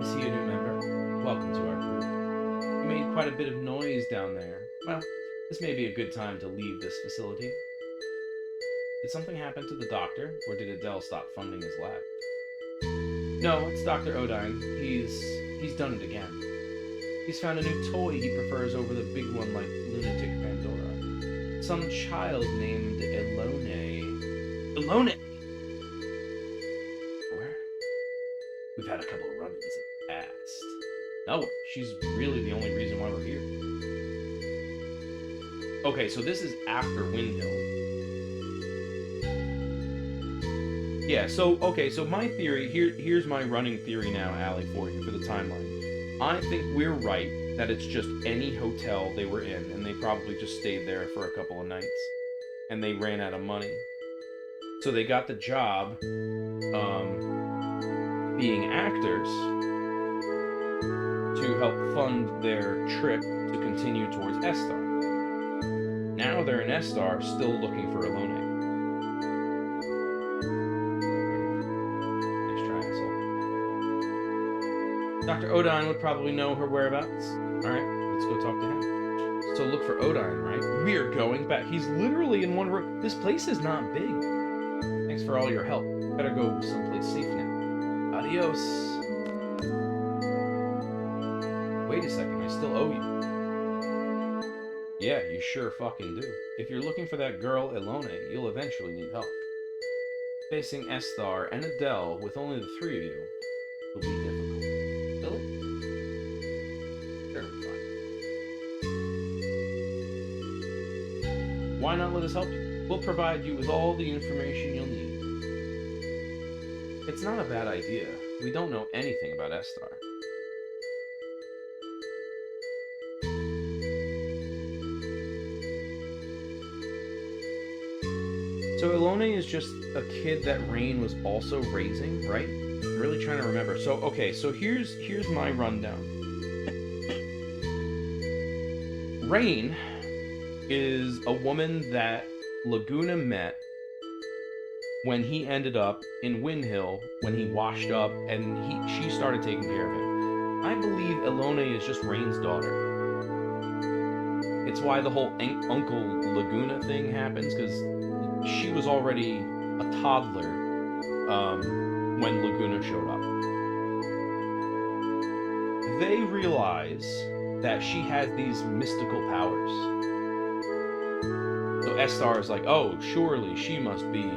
Is he a new member? Welcome to our group. You made quite a bit of noise down there. Well, this may be a good time to leave this facility. Did something happen to the doctor, or did Adele stop funding his lab? No, it's Dr. Odine. He's done it again. He's found a new toy he prefers over the big one like Lunatic Pandora. Some child named Elone. Elone! Where? We've had a couple of run-ins in the past. No, she's really the only reason why we're here. Okay, so this is after Windhill. Yeah, so my theory, here's my running theory now, Allie, for you, for the timeline. I think we're right that it's just any hotel they were in, and they probably just stayed there for a couple of nights, and they ran out of money. So they got the job being actors to help fund their trip to continue towards S-Star. Now they're in S-Star, still looking for Elone. Nice try, asshole. Dr. Odine would probably know her whereabouts. Alright, let's go talk to him. So look for Odine, right? We're going back. He's literally in one room. This place is not big. Thanks for all your help. Better go someplace safe now. Adios. Wait a second, I still owe you. Yeah, you sure fucking do. If you're looking for that girl, Elone, you'll eventually need help. Facing S-Star and Adele with only the three of you will be difficult. Really? Sure, fine. Why not let us help you? We'll provide you with all the information you'll need. It's not a bad idea. We don't know anything about S-Star. So Elone is just a kid that Rain was also raising, right? I'm really trying to remember. So okay, so here's my rundown. Rain is a woman that Laguna met when he ended up in Windhill, when he washed up and she started taking care of him. I believe Elone is just Rain's daughter. It's why the whole Uncle Laguna thing happens, because she was already a toddler when Laguna showed up. They realize that she has these mystical powers. So S-Star is like, oh, surely she must be,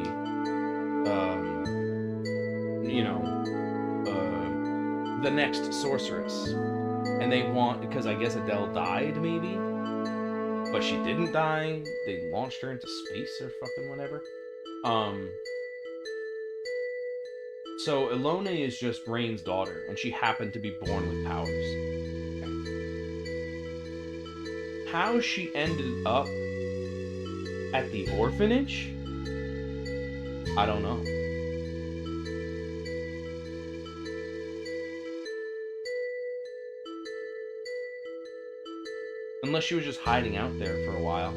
the next sorceress. And they want, because I guess Adele died, maybe? But she didn't die. They launched her into space or fucking whatever. So Elone is just Rain's daughter, and she happened to be born with powers. Okay. How she ended up at the orphanage? I don't know. Unless she was just hiding out there for a while.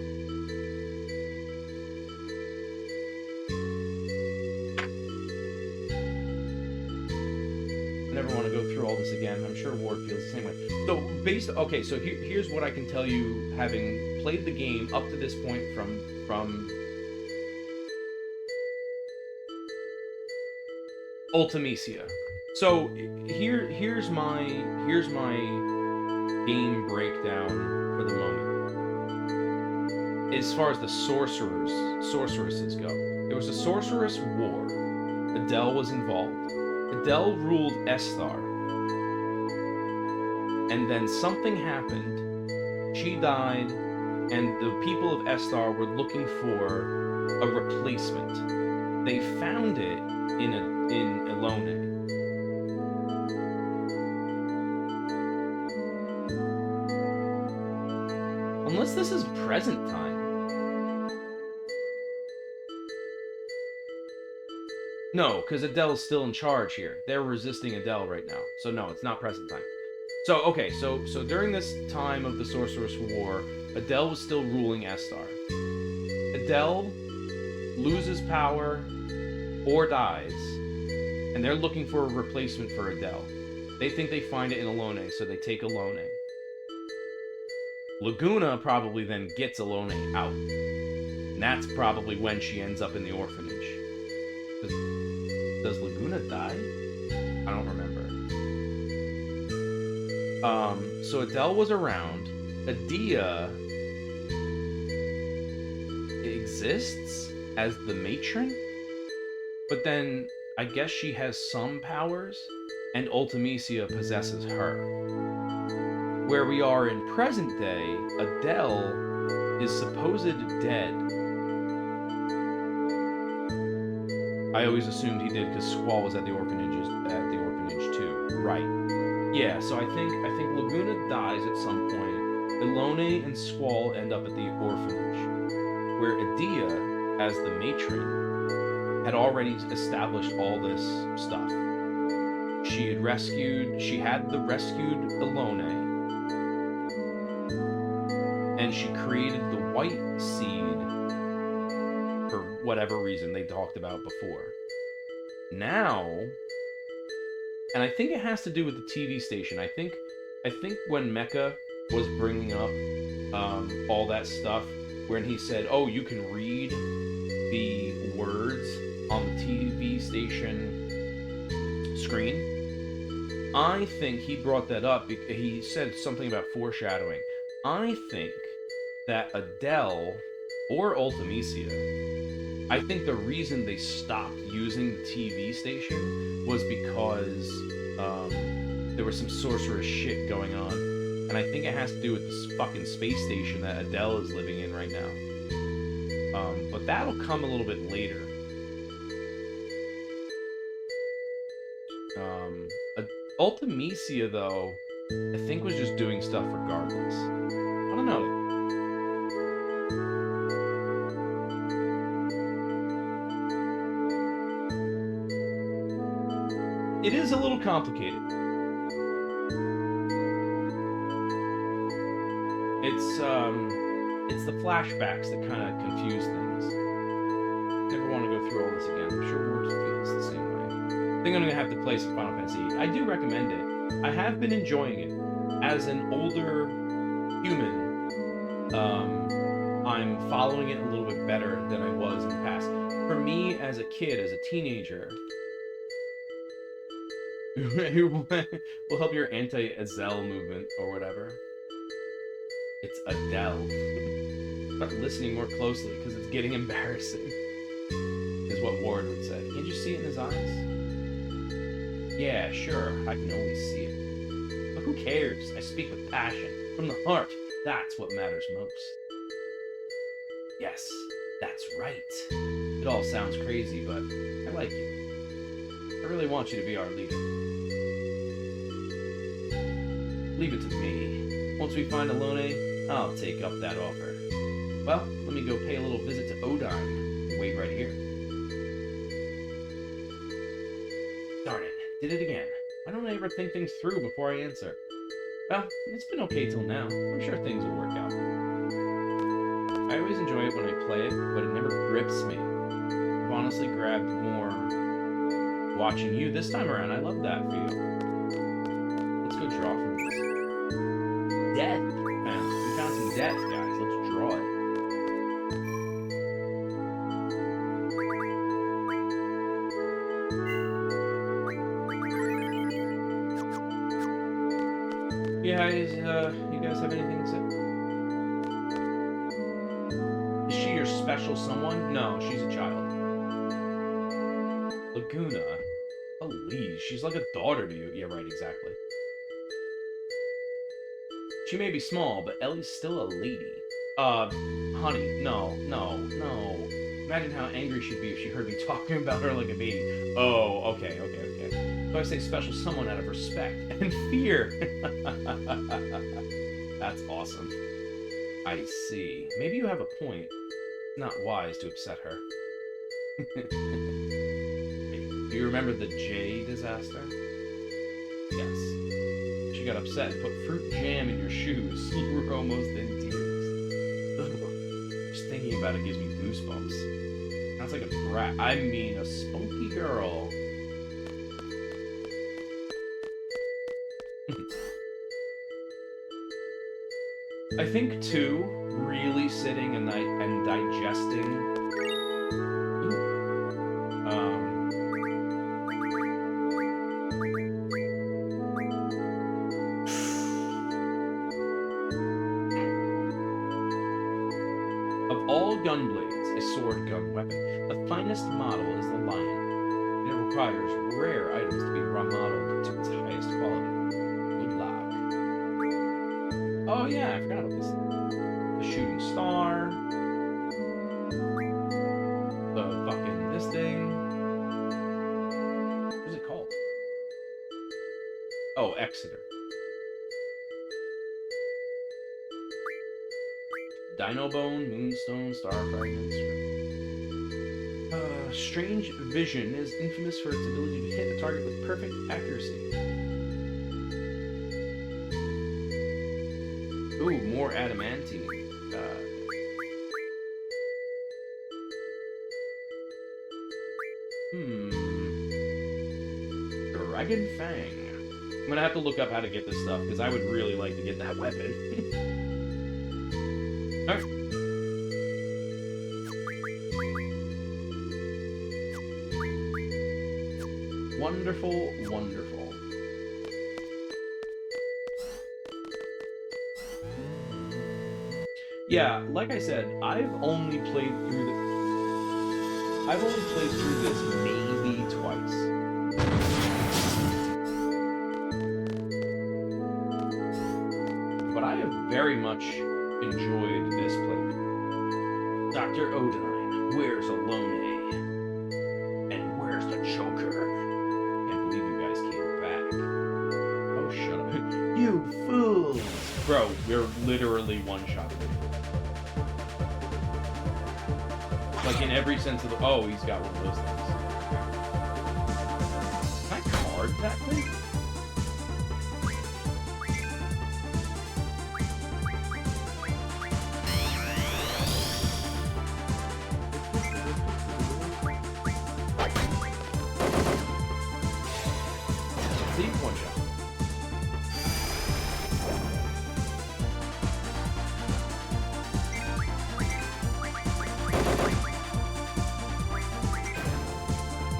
I never want to go through all this again. I'm sure Ward feels the same way. So, so here's what I can tell you, having played the game up to this point from Ultimecia. So here's my game breakdown for the moment. As far as the sorceresses go, there was a sorceress war. Adele was involved. Adele ruled S-Star. And then something happened. She died, and the people of S-Star were looking for a replacement. They found it in Elone. Unless this is present time. No, because Adele's still in charge here. They're resisting Adele right now. So no, it's not present time. So okay, so during this time of the Sorceress War, Adele was still ruling Estar. Adele loses power or dies, and they're looking for a replacement for Adele. They think they find it in Alone, so they take Alone. Laguna probably then gets Alone out. And that's probably when she ends up in the orphanage. Does Laguna die? I don't remember. So Adele was around. Adia exists as the matron, but then I guess she has some powers, and Ultimecia possesses her. Where we are in present day, Adele is supposed dead. I always assumed he did because Squall was at the orphanage too. Right. Yeah, so I think Laguna dies at some point. Elone and Squall end up at the orphanage, where Adia, as the matron, had already established all this stuff. She had the rescued Elone, and she created the white seed for whatever reason they talked about before. Now, and I think it has to do with the TV station. I think when Mecha was bringing up all that stuff, when he said, "Oh, you can read the words on the TV station screen," I think he brought that up. He said something about foreshadowing. I think that Adele or Ultimecia, I think the reason they stopped using the TV station was because there was some sorceress shit going on. And I think it has to do with this fucking space station that Adele is living in right now. But that'll come a little bit later. Ultimecia, though, I think was just doing stuff regardless. I don't know. It is a little complicated. It's the flashbacks that kind of confuse things. Never want to go through all this again. I'm sure Ward feels the same way. I think I'm gonna have to play some Final Fantasy VIII. I do recommend it. I have been enjoying it. As an older human, I'm following it a little bit better than I was in the past. For me, as a kid, as a teenager, will help your anti-Azel movement or whatever. It's Adele. Start listening more closely because it's getting embarrassing, is what Ward would say. Can't you see it in his eyes? Yeah, sure, I can only see it. But who cares? I speak with passion, from the heart. That's what matters most. Yes, that's right. It all sounds crazy, but I like you. I really want you to be our leader. Leave it to me. Once we find Alone, I'll take up that offer. Well, let me go pay a little visit to Odine. Wait right here. Darn it, did it again. Why don't I ever think things through before I answer? Well, it's been okay till now. I'm sure things will work out. I always enjoy it when I play it, but it never grips me. I've honestly grabbed more watching you this time around. I love that for you. Let's go draw from this. Death! Man, we found some death, guys. Let's draw it. Yeah, you guys have anything to say? Is she your special someone? No, she's a child. Laguna? Elise, she's like a daughter to you. Yeah, right, exactly. She may be small, but Ellie's still a lady. Honey, no. Imagine how angry she'd be if she heard me talking about her like a baby. Oh, okay. So I say special someone out of respect and fear. That's awesome. I see. Maybe you have a point. Not wise to upset her. Do you remember the J disaster? Yes. She got upset and put fruit jam in your shoes. You were almost in tears. Just thinking about it gives me goosebumps. Sounds like a brat. I mean, a spunky girl. I think, too, really sitting and digesting... Of all gunblades, a sword gun weapon, the finest model is the lion. And it requires rare items to be remodeled to its highest quality. Good luck. Oh yeah, I forgot about this. The shooting star. The fucking this thing. What is it called? Oh, Exeter. Dino Bone, Moonstone, Star Fragments. Strange Vision is infamous for its ability to hit a target with perfect accuracy. Ooh, more adamantine. Dragon Fang. I'm gonna have to look up how to get this stuff, because I would really like to get that weapon. Alright. Wonderful, wonderful. Yeah, like I said, I've only played through this maybe twice. But I have very much enjoyed this playthrough. Dr. Odine, where's Alone? And where's the Joker? Can't believe you guys came back. Oh, shut up. You fools! Bro, we're literally one-shotted. Like, in every sense of the... Oh, he's got one of those things. Can I card that thing?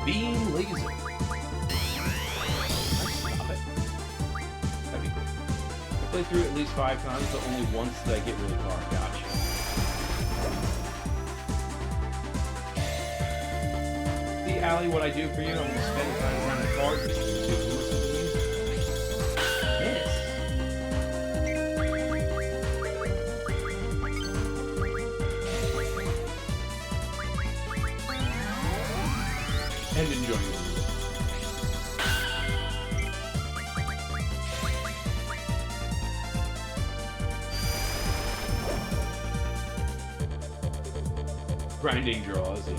Beam laser. Stop it. That'd be cool. I played through it at least 5 times, but only once did I get really far. Gotcha. See, Allie, what I do for you? I'm gonna spend time around the card to listen to music. Yes. And enjoy it. Grinding draws, yeah.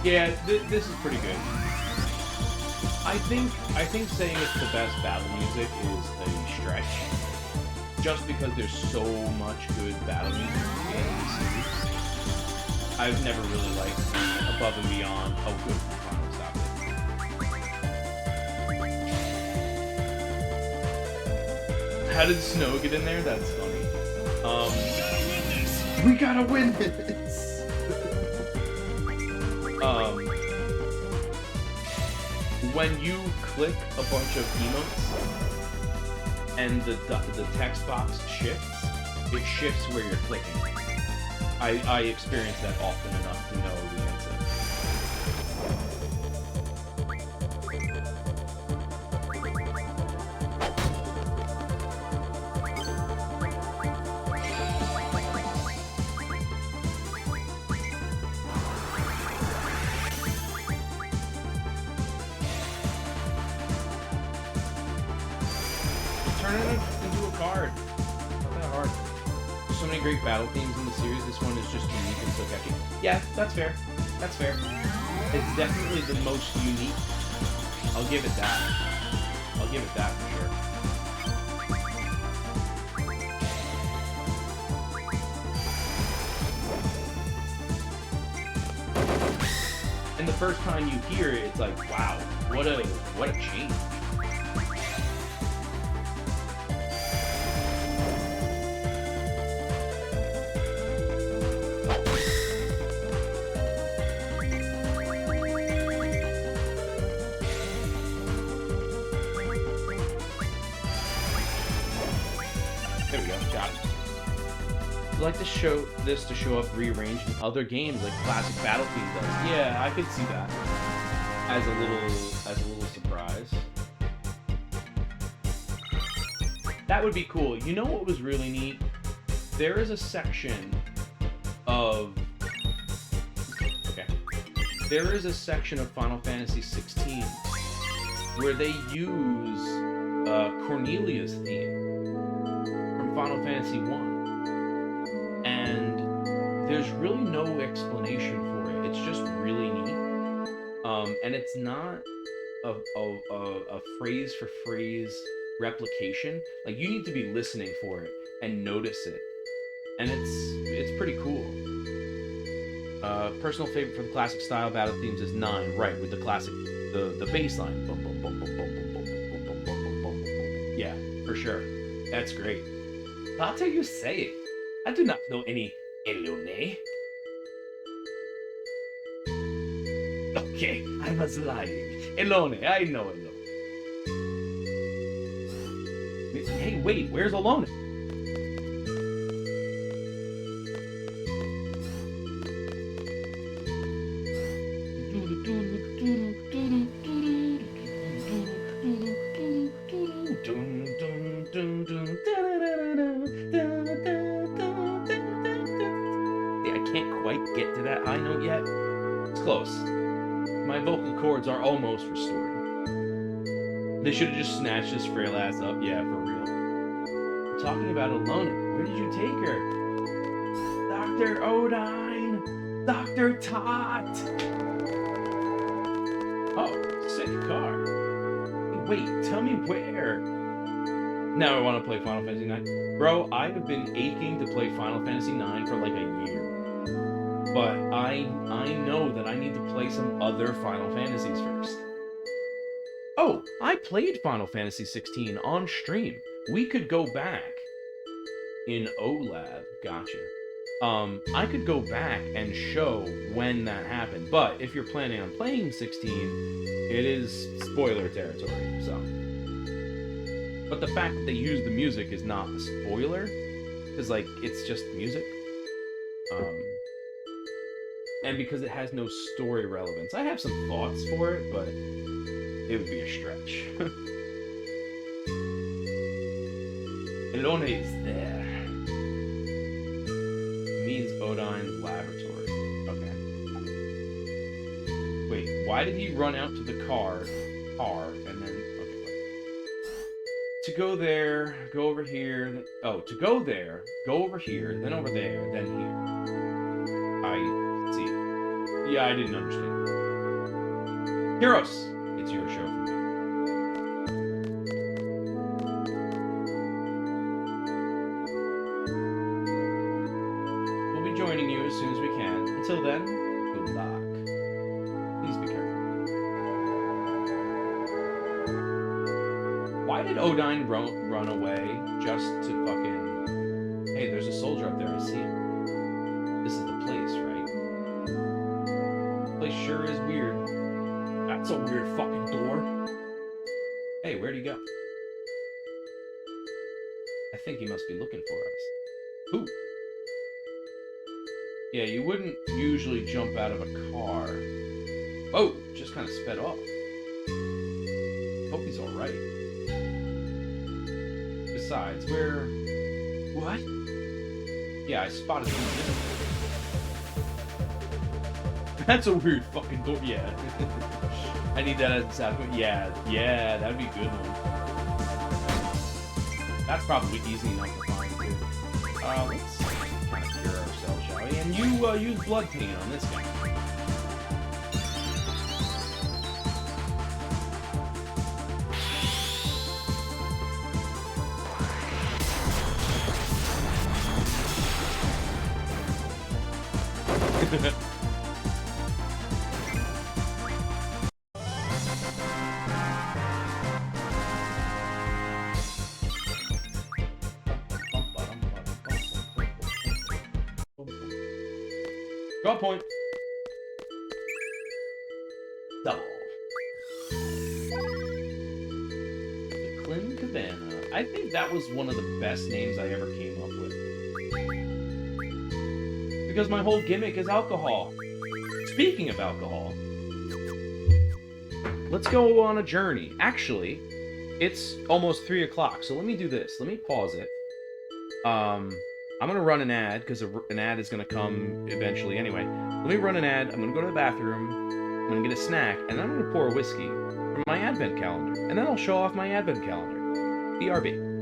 Yeah, this is pretty good. I think saying it's the best battle music is a stretch. Just because there's so much good battle music in the series. I've never really liked the above and beyond. Oh, good. Finally, stop it. How did Snow get in there? That's funny. We gotta win this! When you click a bunch of emotes and the text box shifts, it shifts where you're clicking. I experience that often enough to know the many great battle themes in the series. This one is just unique and so catchy. Yeah, that's fair. That's fair. It's definitely the most unique. I'll give it that. I'll give it that for sure. And the first time you hear it, it's like, wow, what a change. There we go, got it. I'd like to show this to show up rearranged in other games like classic Battlefield does. Yeah, I could see that as a little surprise. That would be cool. You know what was really neat? There is a section of There is a section of Final Fantasy 16 where they use Cornelia's theme from Final Fantasy 1. And there's really no explanation for it. It's just really neat. And it's not a phrase for phrase replication. Like, you need to be listening for it and notice it. And it's pretty cool. Personal favorite for the classic style battle themes is 9, right, with the classic, the bass line. Boom, boom, boom, boom, boom, boom, boom, boom, boom, boom, boom, boom, boom. Yeah, for sure. That's great. How do you say it? I do not know any Elone. Okay, I was lying. Elone, I know Elone. Hey, wait, where's Elone? I can't quite get to that high note yet. It's close. My vocal cords are almost restored. They should have just snatched this frail ass up. Yeah, for real. I'm talking about Elone. Where did you take her? Dr. Odine! Dr. Tot! Oh, sick car. Wait, tell me where. Now I want to play Final Fantasy 9. Bro, I have been aching to play Final Fantasy 9 for like a year. But I know that I need to play some other Final Fantasies first. Oh, I played Final Fantasy 16 on stream. We could go back in OLAB. Gotcha. I could go back and show when that happened. But if you're planning on playing 16, it is spoiler territory, so. But the fact that they use the music is not the spoiler, because, like, it's just music. And because it has no story relevance. I have some thoughts for it, but it would be a stretch. Elone is there. Means Odine's laboratory. Okay. Wait, why did he run out to the car, and then... Okay, wait. To go there, go over here... Oh, to go there, go over here, then over there, then here. I see. Yeah, I didn't understand. Heroes! It's your show from here. We'll be joining you as soon as we can. Until then, good luck. Please be careful. Why did Odine run away just to fucking... Hey, there's a soldier up there, I see him. This is the place, right? The place sure is weird. That's a weird fucking door. Hey, where'd he go? I think he must be looking for us. Ooh. Yeah, you wouldn't usually jump out of a car. Oh, just kind of sped off. Hope he's alright. Besides, where... What? Yeah, I spotted him. That's a weird fucking door. Yeah. I need that as a sound. Yeah, that'd be a good one. That's probably easy enough to find, too. Let's use blood paint on this guy. Draw point. Double. The Clin Cabana. I think that was one of the best names I ever came up with. Because my whole gimmick is alcohol. Speaking of alcohol, let's go on a journey. Actually, it's almost 3 o'clock, so let me do this. Let me pause it. I'm going to run an ad, because an ad is going to come eventually anyway. Let me run an ad, I'm going to go to the bathroom, I'm going to get a snack, and then I'm going to pour a whiskey from my advent calendar. And then I'll show off my advent calendar. BRB.